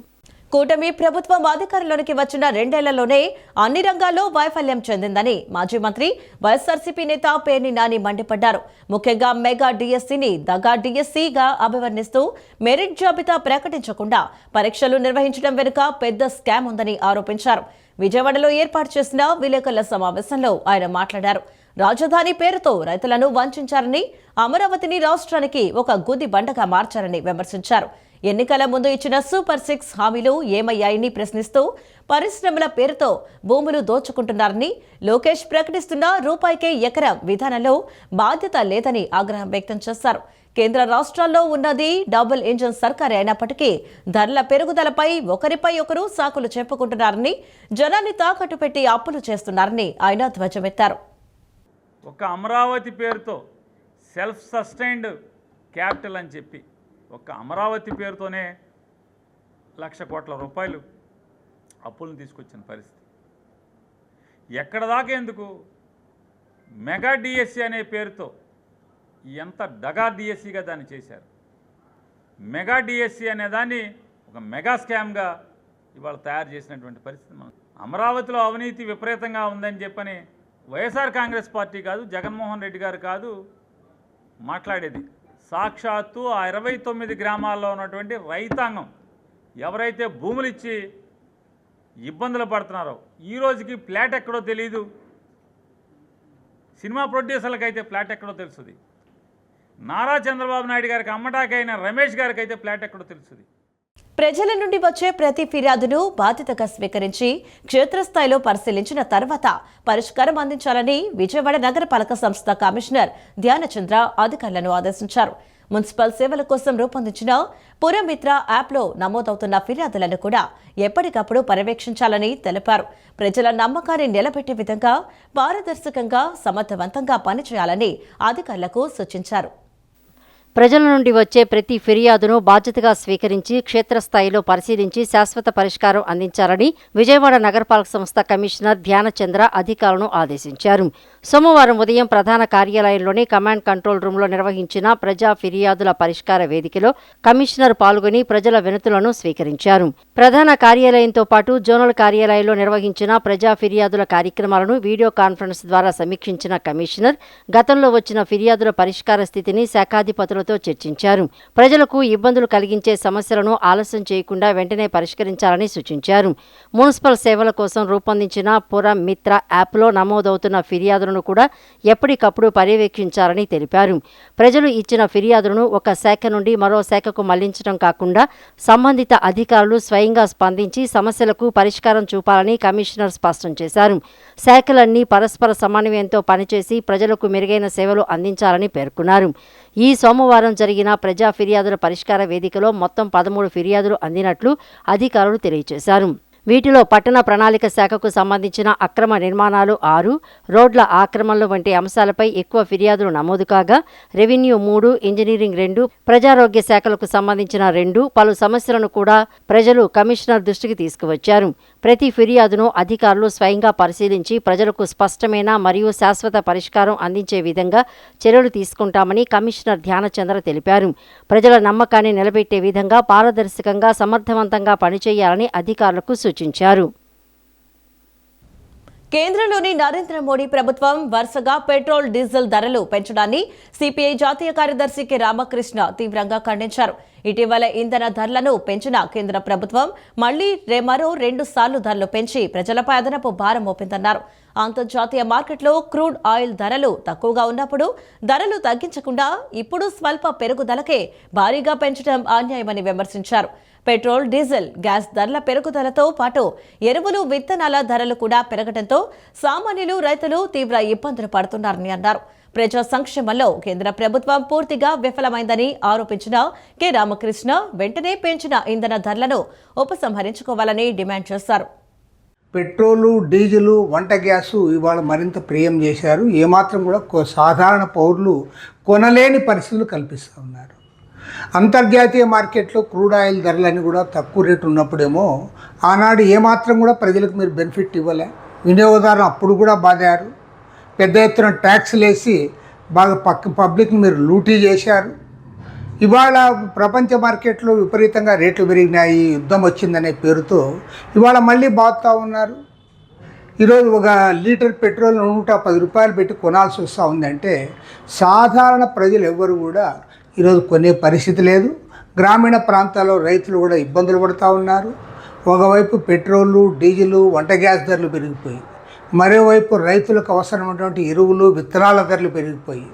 కూటమి ప్రభుత్వం అధికారంలోకి వచ్చిన 2 ఏళ్లలోనే అన్ని రంగాల్లో వైఫల్యం చెందిందని మాజీ మంత్రి వైఎస్ఆర్సీపీ నేత పేర్ని నాని మండిపడ్డారు. ముఖ్యంగా మెగా డిఎస్సీని దగా డిఎస్సీగా అభివర్ణిస్తూ మెరిట్ జాబితా ప్రకటించకుండా పరీక్షలు నిర్వహించడం వెనుక పెద్ద స్కామ్ ఉందని ఆరోపించారు. విజయవాడలో ఏర్పాటు చేసిన విలేకరుల సమావేశంలో ఆయన మాట్లాడారు. రాజధాని పేరుతో రైతులను వంచారని, అమరావతిని రాష్ట్రానికి ఒక గుది బండగా మార్చారని విమర్శించారు. ఎన్నికల ముందు ఇచ్చిన సూపర్ 6 హామీలు ఏమయ్యాయని ప్రశ్నిస్తూ పరిశ్రమల పేరుతో భూములు దోచుకుంటున్నారని, లోకేష్ ప్రకటిస్తున్న రూపాయికే ఎకరం విధానంలో బాధ్యత లేదని ఆగ్రహం వ్యక్తం చేశారు. కేంద్ర రాష్ట్రాల్లో ఉన్నది డబుల్ ఇంజిన్ సర్కారే అయినప్పటికీ ధరల పెరుగుదలపై ఒకరిపై ఒకరు సాకులు చెప్పుకుంటున్నారని, జనాన్ని తాకట్టు పెట్టి అప్పులు చేస్తున్నారని ఆయన ధ్వజమెత్తారు. ఒక అమరావతి పేరుతో సెల్ఫ్ సస్టైన్డ్ క్యాపిటల్ అని చెప్పి ఒక అమరావతి పేరుతోనే 1,00,000 కోట్ల రూపాయలు అప్పులను తీసుకొచ్చిన పరిస్థితి. ఎక్కడ దాకా ఎందుకు మెగా డిఎస్సి అనే పేరుతో ఎంత డగా డిఎస్సిగా దాన్ని చేశారు. మెగా డిఎస్సి అనే దాన్ని ఒక మెగా స్కామ్గా ఇవాళ తయారు చేసినటువంటి పరిస్థితి. మనం అమరావతిలో అవినీతి విపరీతంగా ఉందని చెప్పని వైఎస్ఆర్ కాంగ్రెస్ పార్టీ కాదు, జగన్మోహన్ రెడ్డి గారు కాదు మాట్లాడేది. సాక్షాత్తు ఆ 29 గ్రామాల్లో ఉన్నటువంటి రైతాంగం ఎవరైతే భూములు ఇచ్చి ఇబ్బందులు పడుతున్నారో, ఈ రోజుకి ఫ్లాట్ ఎక్కడో తెలియదు. సినిమా ప్రొడ్యూసర్లకు అయితే ఫ్లాట్ ఎక్కడో తెలుస్తుంది. నారా చంద్రబాబు నాయుడు గారికి అమ్మటాకైన రమేష్ గారికి అయితే ఫ్లాట్ ఎక్కడో తెలుస్తుంది. ప్రజల నుండి వచ్చే ప్రతి ఫిర్యాదును బాధ్యతగా స్వీకరించి క్షేత్రస్థాయిలో పరిశీలించిన తర్వాత పరిష్కారం అందించాలని విజయవాడ నగరపాలక సంస్థ కమిషనర్ ధ్యానచంద్ర అధికారులను ఆదేశించారు. మున్సిపల్ సేవల కోసం రూపొందించిన పురమిత్ర యాప్లో నమోదవుతున్న ఫిర్యాదులను కూడా ఎప్పటికప్పుడు పర్యవేక్షించాలని తెలిపారు. ప్రజల నమ్మకాన్ని నిలబెట్టే విధంగా పారదర్శకంగా సమర్థవంతంగా పనిచేయాలని అధికారులకు సూచించారు. ప్రజల నుండి వచ్చే ప్రతి ఫిర్యాదును బాధ్యతగా స్వీకరించి క్షేత్రస్థాయిలో పరిశీలించి శాశ్వత పరిష్కారం అందించాలని విజయవాడ నగరపాలక సంస్థ కమిషనర్ ధ్యానచంద్ర అధికారులను ఆదేశించారు. సోమవారం ఉదయం ప్రధాన కార్యాలయంలోని కమాండ్ కంట్రోల్ రూంలో నిర్వహించిన ప్రజా ఫిర్యాదుల పరిష్కార వేదికలో కమిషనర్ పాల్గొని ప్రజల వినతులను స్వీకరించారు. ప్రధాన కార్యాలయంతో పాటు జోనల్ కార్యాలయంలో నిర్వహించిన ప్రజా ఫిర్యాదుల కార్యక్రమాలను వీడియో కాన్ఫరెన్స్ ద్వారా సమీక్షించిన కమిషనర్ గతంలో వచ్చిన ఫిర్యాదుల పరిష్కార స్థితిని శాఖాధిపతులతో చర్చించారు. ప్రజలకు ఇబ్బందులు కలిగించే సమస్యలను ఆలస్యం చేయకుండా వెంటనే పరిష్కరించాలని సూచించారు. మున్సిపల్ సేవల కోసం రూపొందించిన పురం మిత్ర యాప్లో నమోదవుతున్న ఫిర్యాదులను కూడా ఎప్పటికప్పుడు పర్యవేక్షించాలని తెలిపారు. ప్రజలు ఇచ్చిన ఫిర్యాదులను ఒక శాఖ నుండి మరో శాఖకు మళ్లించడం కాకుండా సంబంధిత అధికారులు స్వయంగా స్పందించి సమస్యలకు పరిష్కారం చూపాలని కమిషనర్ స్పష్టం చేశారు. శాఖలన్నీ పరస్పర సమన్వయంతో పనిచేసి ప్రజలకు మెరుగైన సేవలు అందించాలని పేర్కొన్నారు. ఈ సోమవారం సోమవారం జరిగిన ప్రజా ఫిర్యాదుల పరిష్కార వేదికలో మొత్తం 13 ఫిర్యాదులు అందినట్లు అధికారులు తెలియజేశారు. వీటిలో పట్టణ ప్రణాళిక శాఖకు సంబంధించిన అక్రమ నిర్మాణాలు 6, రోడ్ల ఆక్రమణలు వంటి అంశాలపై ఎక్కువ ఫిర్యాదులు నమోదు కాగా రెవెన్యూ 3, ఇంజనీరింగ్ 2, ప్రజారోగ్య శాఖలకు సంబంధించిన 2 పలు సమస్యలను కూడా ప్రజలు కమిషనర్ దృష్టికి తీసుకువచ్చారు. ప్రతి ఫిర్యాదును అధికారులు స్వయంగా పరిశీలించి ప్రజలకు స్పష్టమైన మరియు శాశ్వత పరిష్కారం అందించే విధంగా చర్యలు తీసుకుంటామని కమిషనర్ ధ్యానచంద్ర తెలిపారు. ప్రజల నమ్మకాన్ని నిలబెట్టే విధంగా పారదర్శకంగా సమర్థవంతంగా పనిచేయాలని అధికారులకు సూచించారు. కేంద్రంలోని నరేంద్ర మోడీ ప్రభుత్వం వరుసగా పెట్రోల్, డీజిల్ ధరలు పెంచడాన్ని సిపిఐ జాతీయ కార్యదర్శి కె రామకృష్ణ తీవ్రంగా ఖండించారు. ఇటీవల ఇంధన ధరలను పెంచిన కేంద్ర ప్రభుత్వం మళ్లీ మరో 2 సార్లు ధరలు పెంచి ప్రజలపై అదనపు భారం మోపిందన్నారు. అంతర్జాతీయ మార్కెట్లో క్రూడ్ ఆయిల్ ధరలు తక్కువగా ఉన్నప్పుడు ధరలు తగ్గించకుండా ఇప్పుడు స్వల్ప పెరుగుదలకే భారీగా పెంచడం అన్యాయమని విమర్శించారు. పెట్రోల్, డీజిల్, గ్యాస్ ధరల పెరుగుదలతో పాటు ఎరువులు, విత్తనాల ధరలు కూడా పెరగడంతో సామాన్యులు, రైతులు తీవ్ర ఇబ్బందులు పడుతున్నారని అన్నారు. ప్రజా సంక్షేమంలో కేంద్ర ప్రభుత్వం పూర్తిగా విఫలమైందని ఆరోపించిన కె రామకృష్ణ వెంటనే పెంచిన ఇంధన ధరలను ఉపసంహరించుకోవాలని డిమాండ్ చేశారు. పెట్రోలు, డీజిలు, వంట గ్యాసు ఇవాళ మరింత ప్రియం చేశారు. ఏమాత్రం కూడా సాధారణ పౌరులు కొనలేని పరిస్థితులు కల్పిస్తూ ఉన్నారు. అంతర్జాతీయ మార్కెట్లో క్రూడ్ ఆయిల్ ధరలని కూడా తక్కువ రేటు ఉన్నప్పుడేమో ఆనాడు ఏమాత్రం కూడా ప్రజలకు మీరు బెనిఫిట్ ఇవ్వలే. వినియోగదారులు అప్పుడు కూడా బాధారు. పెద్ద ఎత్తున ట్యాక్స్లు వేసి బాగా పబ్లిక్ని మీరు లూటీ చేశారు. ఇవాళ ప్రపంచ మార్కెట్లో విపరీతంగా రేట్లు పెరిగినాయి, యుద్ధం వచ్చిందనే పేరుతో ఇవాళ మళ్ళీ బాగుతూ ఉన్నారు. ఈరోజు ఒక లీటర్ పెట్రోల్ 110 రూపాయలు పెట్టి కొనాల్సి వస్తూ ఉందంటే సాధారణ ప్రజలు ఎవ్వరు కూడా ఈరోజు కొనే పరిస్థితి లేదు. గ్రామీణ ప్రాంతాల్లో రైతులు కూడా ఇబ్బందులు పడుతూ ఉన్నారు. ఒకవైపు పెట్రోలు, డీజిలు, వంట గ్యాస్ ధరలు పెరిగిపోయి, మరోవైపు రైతులకు అవసరమైనటువంటి ఎరువులు, విత్తనాల ధరలు పెరిగిపోయి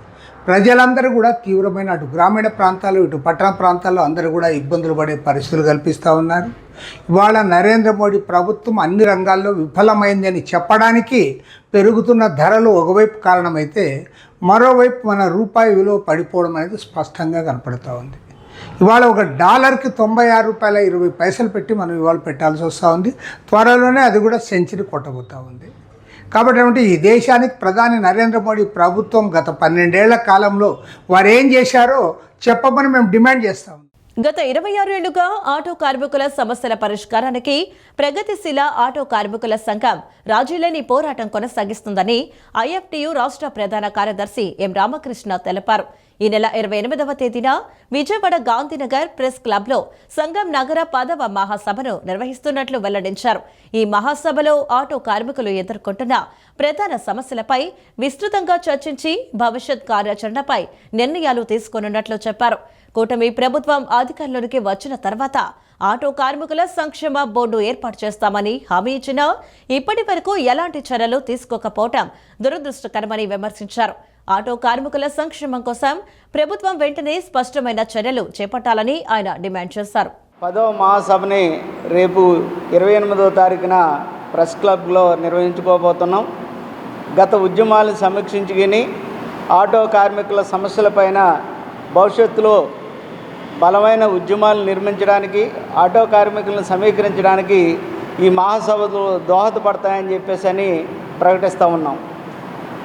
ప్రజలందరూ కూడా తీవ్రమైన అటు గ్రామీణ ప్రాంతాలు, ఇటు పట్టణ ప్రాంతాల్లో అందరూ కూడా ఇబ్బందులు పడే పరిస్థితులు కల్పిస్తూ ఉన్నారు. ఇవాళ నరేంద్ర మోడీ ప్రభుత్వం అన్ని రంగాల్లో విఫలమైందని చెప్పడానికి పెరుగుతున్న ధరలు ఒకవైపు కారణమైతే మరోవైపు మన రూపాయి విలువ పడిపోవడం అనేది స్పష్టంగా కనపడుతూ ఉంది. ఇవాళ ఒక డాలర్కి 96 రూపాయల 20 పైసలు పెట్టి మనం ఇవాళ పెట్టాల్సి వస్తూ ఉంది. త్వరలోనే అది కూడా సెంచరీ కొట్టబోతూ ఉంది. కాబట్టి ఈ దేశానికి ప్రధాని నరేంద్ర మోడీ ప్రభుత్వం గత 12 ఏళ్ల కాలంలో వారు ఏం చేశారో చెప్పమని మేము డిమాండ్ చేస్తాం. గత 26 ఏళ్లుగా ఆటో కార్మికుల సమస్యల పరిష్కారానికి ప్రగతిశీల ఆటో కార్మికుల సంఘం రాజీలేని పోరాటం కొనసాగిస్తుందని ఐఎఫ్టియు రాష్ట్ర ప్రధాన కార్యదర్శి ఎం రామకృష్ణ తెలిపారు. ఈ నెల 28వ తేదీన విజయవాడ గాంధీనగర్ ప్రెస్ క్లబ్లో సంఘం నగర 10వ మహాసభను నిర్వహిస్తున్నట్లు వెల్లడించారు. ఈ మహాసభలో ఆటో కార్మికులు ఎదుర్కొంటున్న ప్రధాన సమస్యలపై విస్తృతంగా చర్చించి భవిష్యత్ కార్యాచరణపై నిర్ణయాలు తీసుకోనున్నట్లు చెప్పారు. కూటమి ప్రభుత్వం అధికారంలోకి వచ్చిన తర్వాత ఆటో కార్మికుల సంక్షేమ బోర్డు ఏర్పాటు చేస్తామని హామీ ఇచ్చినా ఇప్పటి వరకు ఎలాంటి చర్యలు తీసుకోకపోవడం దురదృష్టకరమని విమర్శించారు. ఆటో కార్మికుల సంక్షేమం కోసం ప్రభుత్వం వెంటనే స్పష్టమైన చర్యలు చేపట్టాలని ఆయన డిమాండ్ చేశారు. 10వ మహాసభని రేపు 28వ తారీఖున ప్రెస్ క్లబ్లో నిర్వహించుకోబోతున్నాం. గత ఉద్యమాలను సమీక్షించుకుని ఆటో కార్మికుల సమస్యలపైన భవిష్యత్తులో బలమైన ఉద్యమాలు నిర్మించడానికి, ఆటో కార్మికులను సమీకరించడానికి ఈ మహాసభలు దోహదపడతాయని చెప్పేసి ప్రకటిస్తూ ఉన్నాం.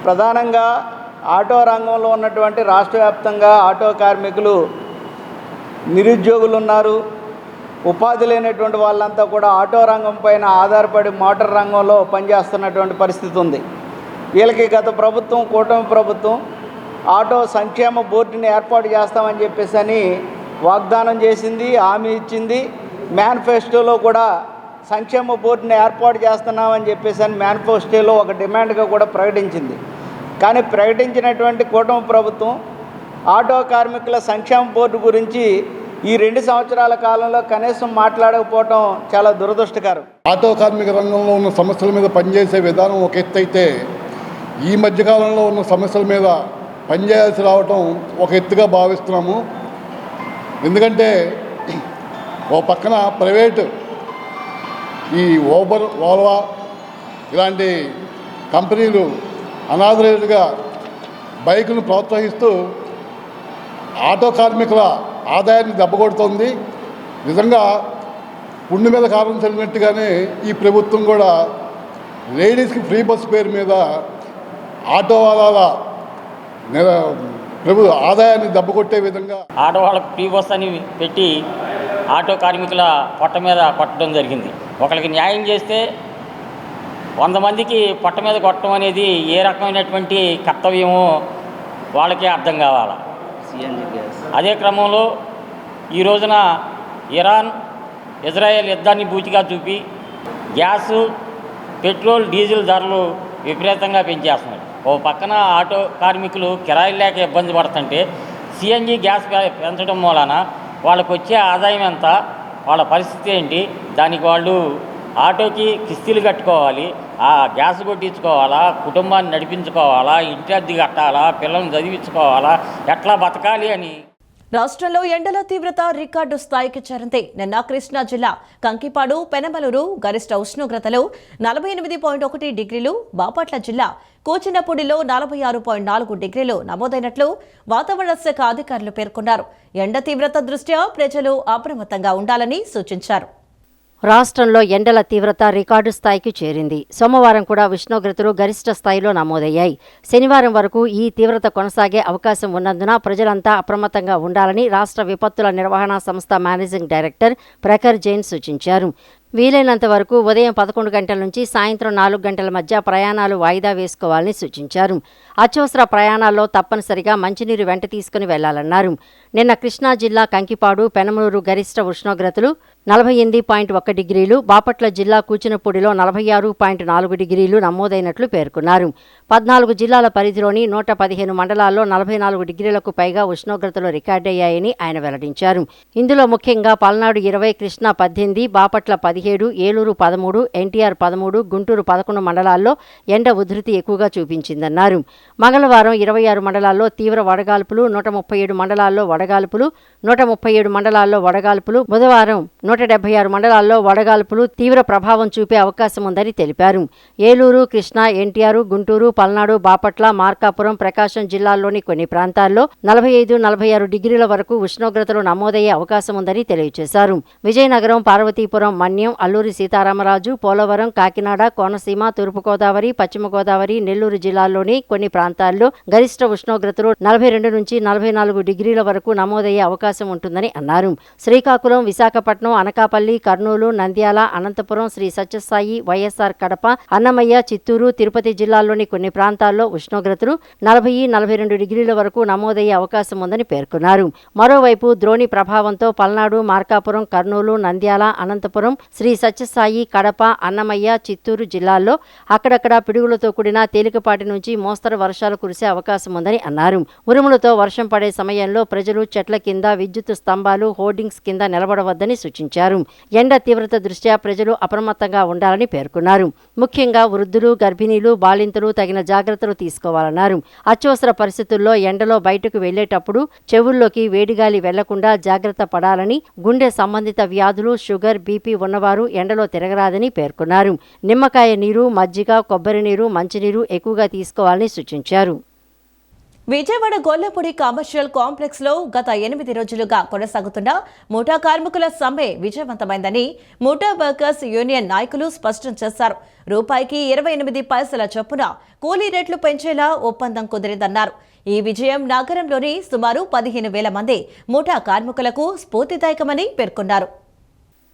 ప్రధానంగా ఆటో రంగంలో ఉన్నటువంటి రాష్ట్ర వ్యాప్తంగా ఆటో కార్మికులు నిరుద్యోగులు ఉన్నారు. ఉపాధి లేనటువంటి వాళ్ళంతా కూడా ఆటో రంగం పైన ఆధారపడి మోటార్ రంగంలో పనిచేస్తున్నటువంటి పరిస్థితి ఉంది. వీళ్ళకి గత ప్రభుత్వం, కూటమి ప్రభుత్వం ఆటో సంక్షేమ బోర్డుని ఏర్పాటు చేస్తామని చెప్పేసి వాగ్దానం చేసింది, హామీ ఇచ్చింది. మేనిఫెస్టోలో కూడా సంక్షేమ బోర్డుని ఏర్పాటు చేస్తున్నామని చెప్పేసి మేనిఫెస్టోలో ఒక డిమాండ్గా కూడా ప్రకటించింది. కానీ ప్రకటించినటువంటి కూటమి ప్రభుత్వం ఆటో కార్మికుల సంక్షేమ బోర్డు గురించి ఈ 2 సంవత్సరాల కాలంలో కనీసం మాట్లాడకపోవడం చాలా దురదృష్టకరం. ఆటో కార్మిక రంగంలో ఉన్న సమస్యల మీద పనిచేసే విధానం ఒక ఎత్తు అయితే, ఈ మధ్యకాలంలో ఉన్న సమస్యల మీద పనిచేయాల్సి రావటం ఒక ఎత్తుగా భావిస్తున్నాము. ఎందుకంటే ఓ పక్కన ప్రైవేటు ఈ ఓబర్, ఓల్వా ఇలాంటి కంపెనీలు అనాథరేట్గా బైకును ప్రోత్సహిస్తూ ఆటో కార్మికుల ఆదాయాన్ని దెబ్బకొడుతోంది. నిజంగా పుండు మీద కారం చల్లినట్టుగానే ఈ ప్రభుత్వం కూడా లేడీస్కి ఫ్రీ బస్ పేరు మీద ఆటో వాళ్ళ ఆదాయాన్ని దెబ్బకొట్టే విధంగా ఆడవాళ్ళకు ఫ్రీ బస్ అని పెట్టి ఆటో కార్మికుల పొట్ట మీద కొట్టడం జరిగింది. ఒకరికి న్యాయం చేస్తే 100 మందికి పొట్ట మీద కొట్టడం అనేది ఏ రకమైనటువంటి కర్తవ్యమో వాళ్ళకే అర్థం కావాలి. అదే క్రమంలో ఈ రోజున ఇరాన్ ఇజ్రాయెల్ యుద్ధాన్ని బూచిగా చూపి గ్యాసు పెట్రోల్ డీజిల్ ధరలు విపరీతంగా పెంచేస్తున్నారు. ఓ పక్కన ఆటో కార్మికులు కిరాయిలు లేక ఇబ్బంది పడుతుంటే సిఎన్జి గ్యాస్ పెంచడం వలన వాళ్ళకు వచ్చే ఆదాయం ఎంత, వాళ్ళ పరిస్థితి ఏంటి, దానికి వాళ్ళు ఆటోకి కిస్తీలు కట్టుకోవాలి, ఆ గ్యాస్ కొట్టించుకోవాలా, కుటుంబాన్ని నడిపించుకోవాలా, ఇంటి అద్దె కట్టాలా, పిల్లల్ని చదివించుకోవాలా, ఎట్లా బతకాలి అని. రాష్ట్రంలో ఎండల తీవ్రత రికార్డు స్థాయికి చేరింది. నిన్న కృష్ణా జిల్లా కంకిపాడు, పెనమలూరు గరిష్ట ఉష్ణోగ్రతలు 48.1 డిగ్రీలు, బాపట్ల జిల్లా కూచినపూడిలో 46.4 డిగ్రీలు నమోదైనట్లు వాతావరణ శాఖ అధికారులు పేర్కొన్నారు. ఎండ తీవ్రత దృష్ట్యా ప్రజలు అప్రమత్తంగా ఉండాలని సూచించారు. రాష్ట్రంలో ఎండల తీవ్రత రికార్డు స్థాయికి చేరింది. సోమవారం కూడా ఉష్ణోగ్రతలు గరిష్ట స్థాయిలో నమోదయ్యాయి. శనివారం వరకు ఈ తీవ్రత కొనసాగే అవకాశం ఉన్నందున ప్రజలంతా అప్రమత్తంగా ఉండాలని రాష్ట్ర విపత్తుల నిర్వహణ సంస్థ మేనేజింగ్ డైరెక్టర్ ప్రఖర్ జైన్ సూచించారు. వీలైనంత వరకు ఉదయం 11 గంటల నుంచి సాయంత్రం 4 గంటల మధ్య ప్రయాణాలు వాయిదా వేసుకోవాలని సూచించారు. అత్యవసర ప్రయాణాల్లో తప్పనిసరిగా మంచినీరు వెంట తీసుకుని వెళ్లాలన్నారు. నిన్న కృష్ణా జిల్లా కంకిపాడు, పెనమలూరు గరిష్ట ఉష్ణోగ్రతలు 48.1 డిగ్రీలు, బాపట్ల జిల్లా కూచినపూడిలో 46.4 డిగ్రీలు నమోదైనట్లు పేర్కొన్నారు. 14 జిల్లాల పరిధిలోని 115 మండలాల్లో 44 డిగ్రీలకు పైగా ఉష్ణోగ్రతలు రికార్డయ్యాయని ఆయన వెల్లడించారు. ఇందులో ముఖ్యంగా పల్నాడు 20, కృష్ణా 18, బాపట్ల 17, ఏలూరు 13, ఎన్టీఆర్ 13, గుంటూరు 11 మండలాల్లో ఎండ ఉధృతి ఎక్కువగా చూపించిందన్నారు. మంగళవారం 26 మండలాల్లో తీవ్ర వడగాల్పులు, 137 మండలాల్లో వడగాల్పులు, 137 మండలాల్లో వడగాల్పులు, బుధవారం 176 మండలాల్లో వడగాల్పులు తీవ్ర ప్రభావం చూపే అవకాశం ఉందని తెలిపారు. ఏలూరు, కృష్ణా, ఎన్టీఆర్, గుంటూరు, పల్నాడు, బాపట్ల, మార్కాపురం, ప్రకాశం జిల్లాల్లోని కొన్ని ప్రాంతాల్లో 45, 46 డిగ్రీల వరకు ఉష్ణోగ్రతలు నమోదయ్యే అవకాశం ఉందని తెలియజేశారు. విజయనగరం, పార్వతీపురం, మన్యం, అల్లూరి సీతారామరాజు, పోలవరం, కాకినాడ, కోనసీమ, తూర్పుగోదావరి, పశ్చిమ గోదావరి, నెల్లూరు జిల్లాల్లోని కొన్ని ప్రాంతాల్లో గరిష్ట ఉష్ణోగ్రతలు 42 నుంచి 44 డిగ్రీల వరకు నమోదయ్యే అవకాశం ఉంటుందని అన్నారు. శ్రీకాకుళం, విశాఖపట్నం, అనకాపల్లి, కర్నూలు, నంద్యాల, అనంతపురం, శ్రీ సత్యసాయి, వైఎస్ఆర్ కడప, అన్నమయ్య, చిత్తూరు, తిరుపతి జిల్లాల్లోని కొన్ని ప్రాంతాల్లో ఉష్ణోగ్రతలు 40, 42 డిగ్రీల వరకు నమోదయ్యే అవకాశం ఉందని పేర్కొన్నారు. మరోవైపు ద్రోణి ప్రభావంతో పల్నాడు, మార్కాపురం, కర్నూలు, నంద్యాల, అనంతపురం, శ్రీ సత్యసాయి, కడప, అన్నమయ్య, చిత్తూరు జిల్లాల్లో అక్కడక్కడ పిడుగులతో కూడిన తేలికపాటి నుంచి మోస్తరు వర్షాలు కురిసే అవకాశం ఉందని అన్నారు. ఉరుములతో వర్షం పడే సమయంలో ప్రజలు చెట్ల కింద, విద్యుత్ స్తంభాలు, హోర్డింగ్స్ కింద నిలబడవద్దని సూచించారు. ఎండ తీవ్రత దృష్ట్యా ప్రజలు అప్రమత్తంగా ఉండాలని పేర్కొన్నారు. ముఖ్యంగా వృద్ధులు, గర్భిణీలు, బాలింతలు తగిన జాగ్రత్తలు తీసుకోవాలన్నారు. అత్యవసర పరిస్థితుల్లో ఎండలో బయటకు వెళ్లేటప్పుడు చెవుల్లోకి వేడిగాలి వెళ్లకుండా జాగ్రత్త పడాలని, గుండె సంబంధిత వ్యాధులు, షుగర్, బీపీ ఉన్నవారు ఎండలో తిరగరాదని పేర్కొన్నారు. నిమ్మకాయ నీరు, మజ్జిగ, కొబ్బరి నీరు, మంచినీరు ఎక్కువగా తీసుకోవాలని సూచించారు. విజయవాడ గొల్లపూడి కమర్షియల్ కాంప్లెక్స్ లో గత 8 రోజులుగా కొనసాగుతున్న ముఠా కార్మికుల సమ్మె విజయవంతమైందని ముఠా వర్కర్స్ యూనియన్ నాయకులు స్పష్టం చేశారు. రూపాయికి 28 పైసల చొప్పున కూలీ రేట్లు పెంచేలా ఒప్పందం కుదిరిందన్నారు. ఈ విజయం నగరంలోని సుమారు 15,000 మంది ముఠా కార్మికులకు స్ఫూర్తిదాయకమని పేర్కొన్నారు.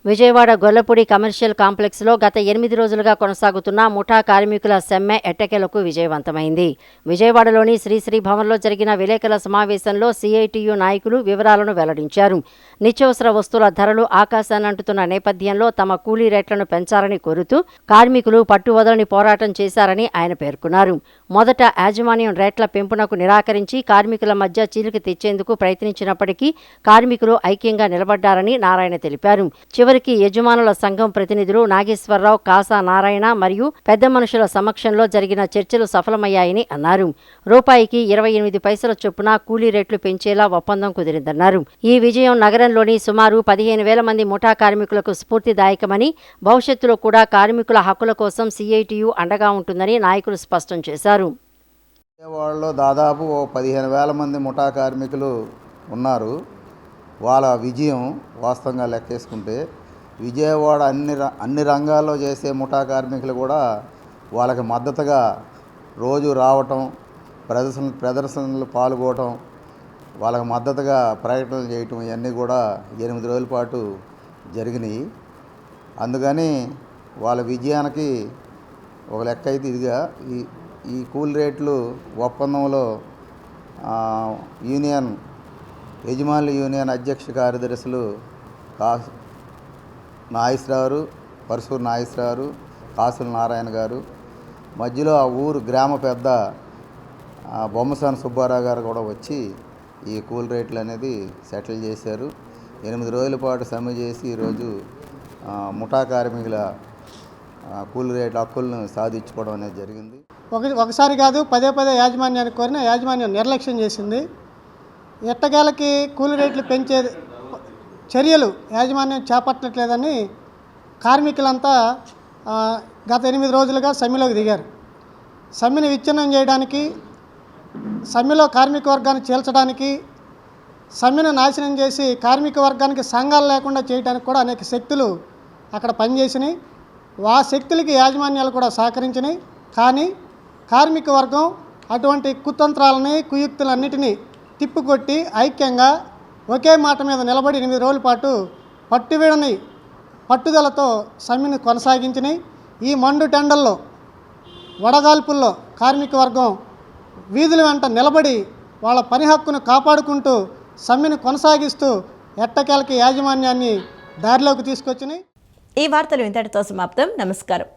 విజయవాడ గొల్లపూడి కమర్షియల్ కాంప్లెక్స్లో గత 8 రోజులుగా కొనసాగుతున్న ముఠా కార్మికుల సమ్మె ఎట్టకేలకు విజయవంతమైంది. విజయవాడలోని శ్రీశ్రీ భవన్లో జరిగిన విలేకరుల సమావేశంలో సిఐటియు నాయకులు వివరాలను వెల్లడించారు. నిత్యావసర వస్తువుల ధరలు ఆకాశాన్నంటుతున్న నేపథ్యంలో తమ కూలీ రేట్లను పెంచాలని కోరుతూ కార్మికులు పట్టువదలని పోరాటం చేశారని ఆయన పేర్కొన్నారు. మొదట యాజమాన్యం రేట్ల పెంపునకు నిరాకరించి కార్మికుల మధ్య చీలిక తెచ్చేందుకు ప్రయత్నించినప్పటికీ కార్మికులు ఐక్యంగా నిలబడ్డారని నారాయణ తెలిపారు. చివరికి యజమానుల సంఘం ప్రతినిధులు నాగేశ్వరరావు, కాసా నారాయణ మరియు పెద్ద మనుషుల సమక్షంలో జరిగిన చర్చలు సఫలమయ్యాయని అన్నారు. రూపాయికి 28 పైసల చొప్పున కూలీ రేట్లు పెంచేలా ఒప్పందం కుదిరిందన్నారు. ఈ విజయం నగరంలోని సుమారు 15,000 మంది ముఠా కార్మికులకు స్ఫూర్తిదాయకమని, భవిష్యత్తులో కూడా కార్మికుల హక్కుల కోసం సిఐటియు అండగా ఉంటుందని నాయకులు స్పష్టం చేశారు. విజయవాడలో దాదాపు 15,000 మంది ముఠా కార్మికులు ఉన్నారు. వాళ్ళ విజయం వాస్తవంగా లెక్కేసుకుంటే విజయవాడ అన్ని రంగాల్లో చేసే ముఠా కార్మికులు కూడా వాళ్ళకి మద్దతుగా రోజు రావటం, ప్రదర్శనలు పాల్గొనడం, వాళ్ళకి మద్దతుగా ప్రకటనలు చేయటం ఇవన్నీ కూడా 8 రోజుల పాటు జరిగినాయి. అందుకని వాళ్ళ విజయానికి ఒక లెక్క అయితే ఇదిగా ఈ కూల్ రేట్లు ఒప్పందంలో యజమానుల యూనియన్ అధ్యక్ష కార్యదర్శులు నాగేశ్వరరావు, పరశూరు నాగేశ్వరరావు, కాసుల నారాయణ గారు, మధ్యలో ఆ ఊరు గ్రామ పెద్ద బొమ్మసాని సుబ్బారావు గారు కూడా వచ్చి ఈ కూల్ రేట్లు అనేది సెటిల్ చేశారు. 8 రోజుల పాటు సమ్మె చేసి ఈరోజు ముఠా కార్మికుల కూల్ రేట్ హక్కులను సాధించుకోవడం అనేది జరిగింది. ఒకసారి కాదు, పదే యాజమాన్యానికి కోరిన యాజమాన్యం నిర్లక్ష్యం చేసింది. ఎట్టకేలకి కూలి రేట్లు పెంచే చర్యలు యాజమాన్యం చేపట్టట్లేదని కార్మికులంతా గత 8 రోజులుగా సమ్మెలోకి దిగారు. సమ్మెను విచ్ఛిన్నం చేయడానికి, సమ్మెలో కార్మిక వర్గాన్ని చీల్చడానికి, సమ్మెను నాశనం చేసి కార్మిక వర్గానికి సంఘాలు లేకుండా చేయడానికి కూడా అనేక శక్తులు అక్కడ పనిచేసినాయి. ఆ శక్తులకి యాజమాన్యాలు కూడా సహకరించినాయి. కానీ కార్మిక వర్గం అటువంటి కుతంత్రాలని, కుయుక్తులన్నిటినీ తిప్పికొట్టి ఐక్యంగా ఒకే మాట మీద నిలబడి 8 రోజుల పాటు పట్టువిడని పట్టుదలతో సమ్మెను కొనసాగించినాయి. ఈ మండు టెండల్లో, వడగాల్పుల్లో కార్మిక వర్గం వీధుల వెంట నిలబడి వాళ్ళ పని హక్కును కాపాడుకుంటూ సమ్మెను కొనసాగిస్తూ ఎట్టకేలకి యాజమాన్యాన్ని దారిలోకి తీసుకొచ్చినాయి. ఈ వార్తలు ఇంతటితో సమాప్తం. నమస్కారం.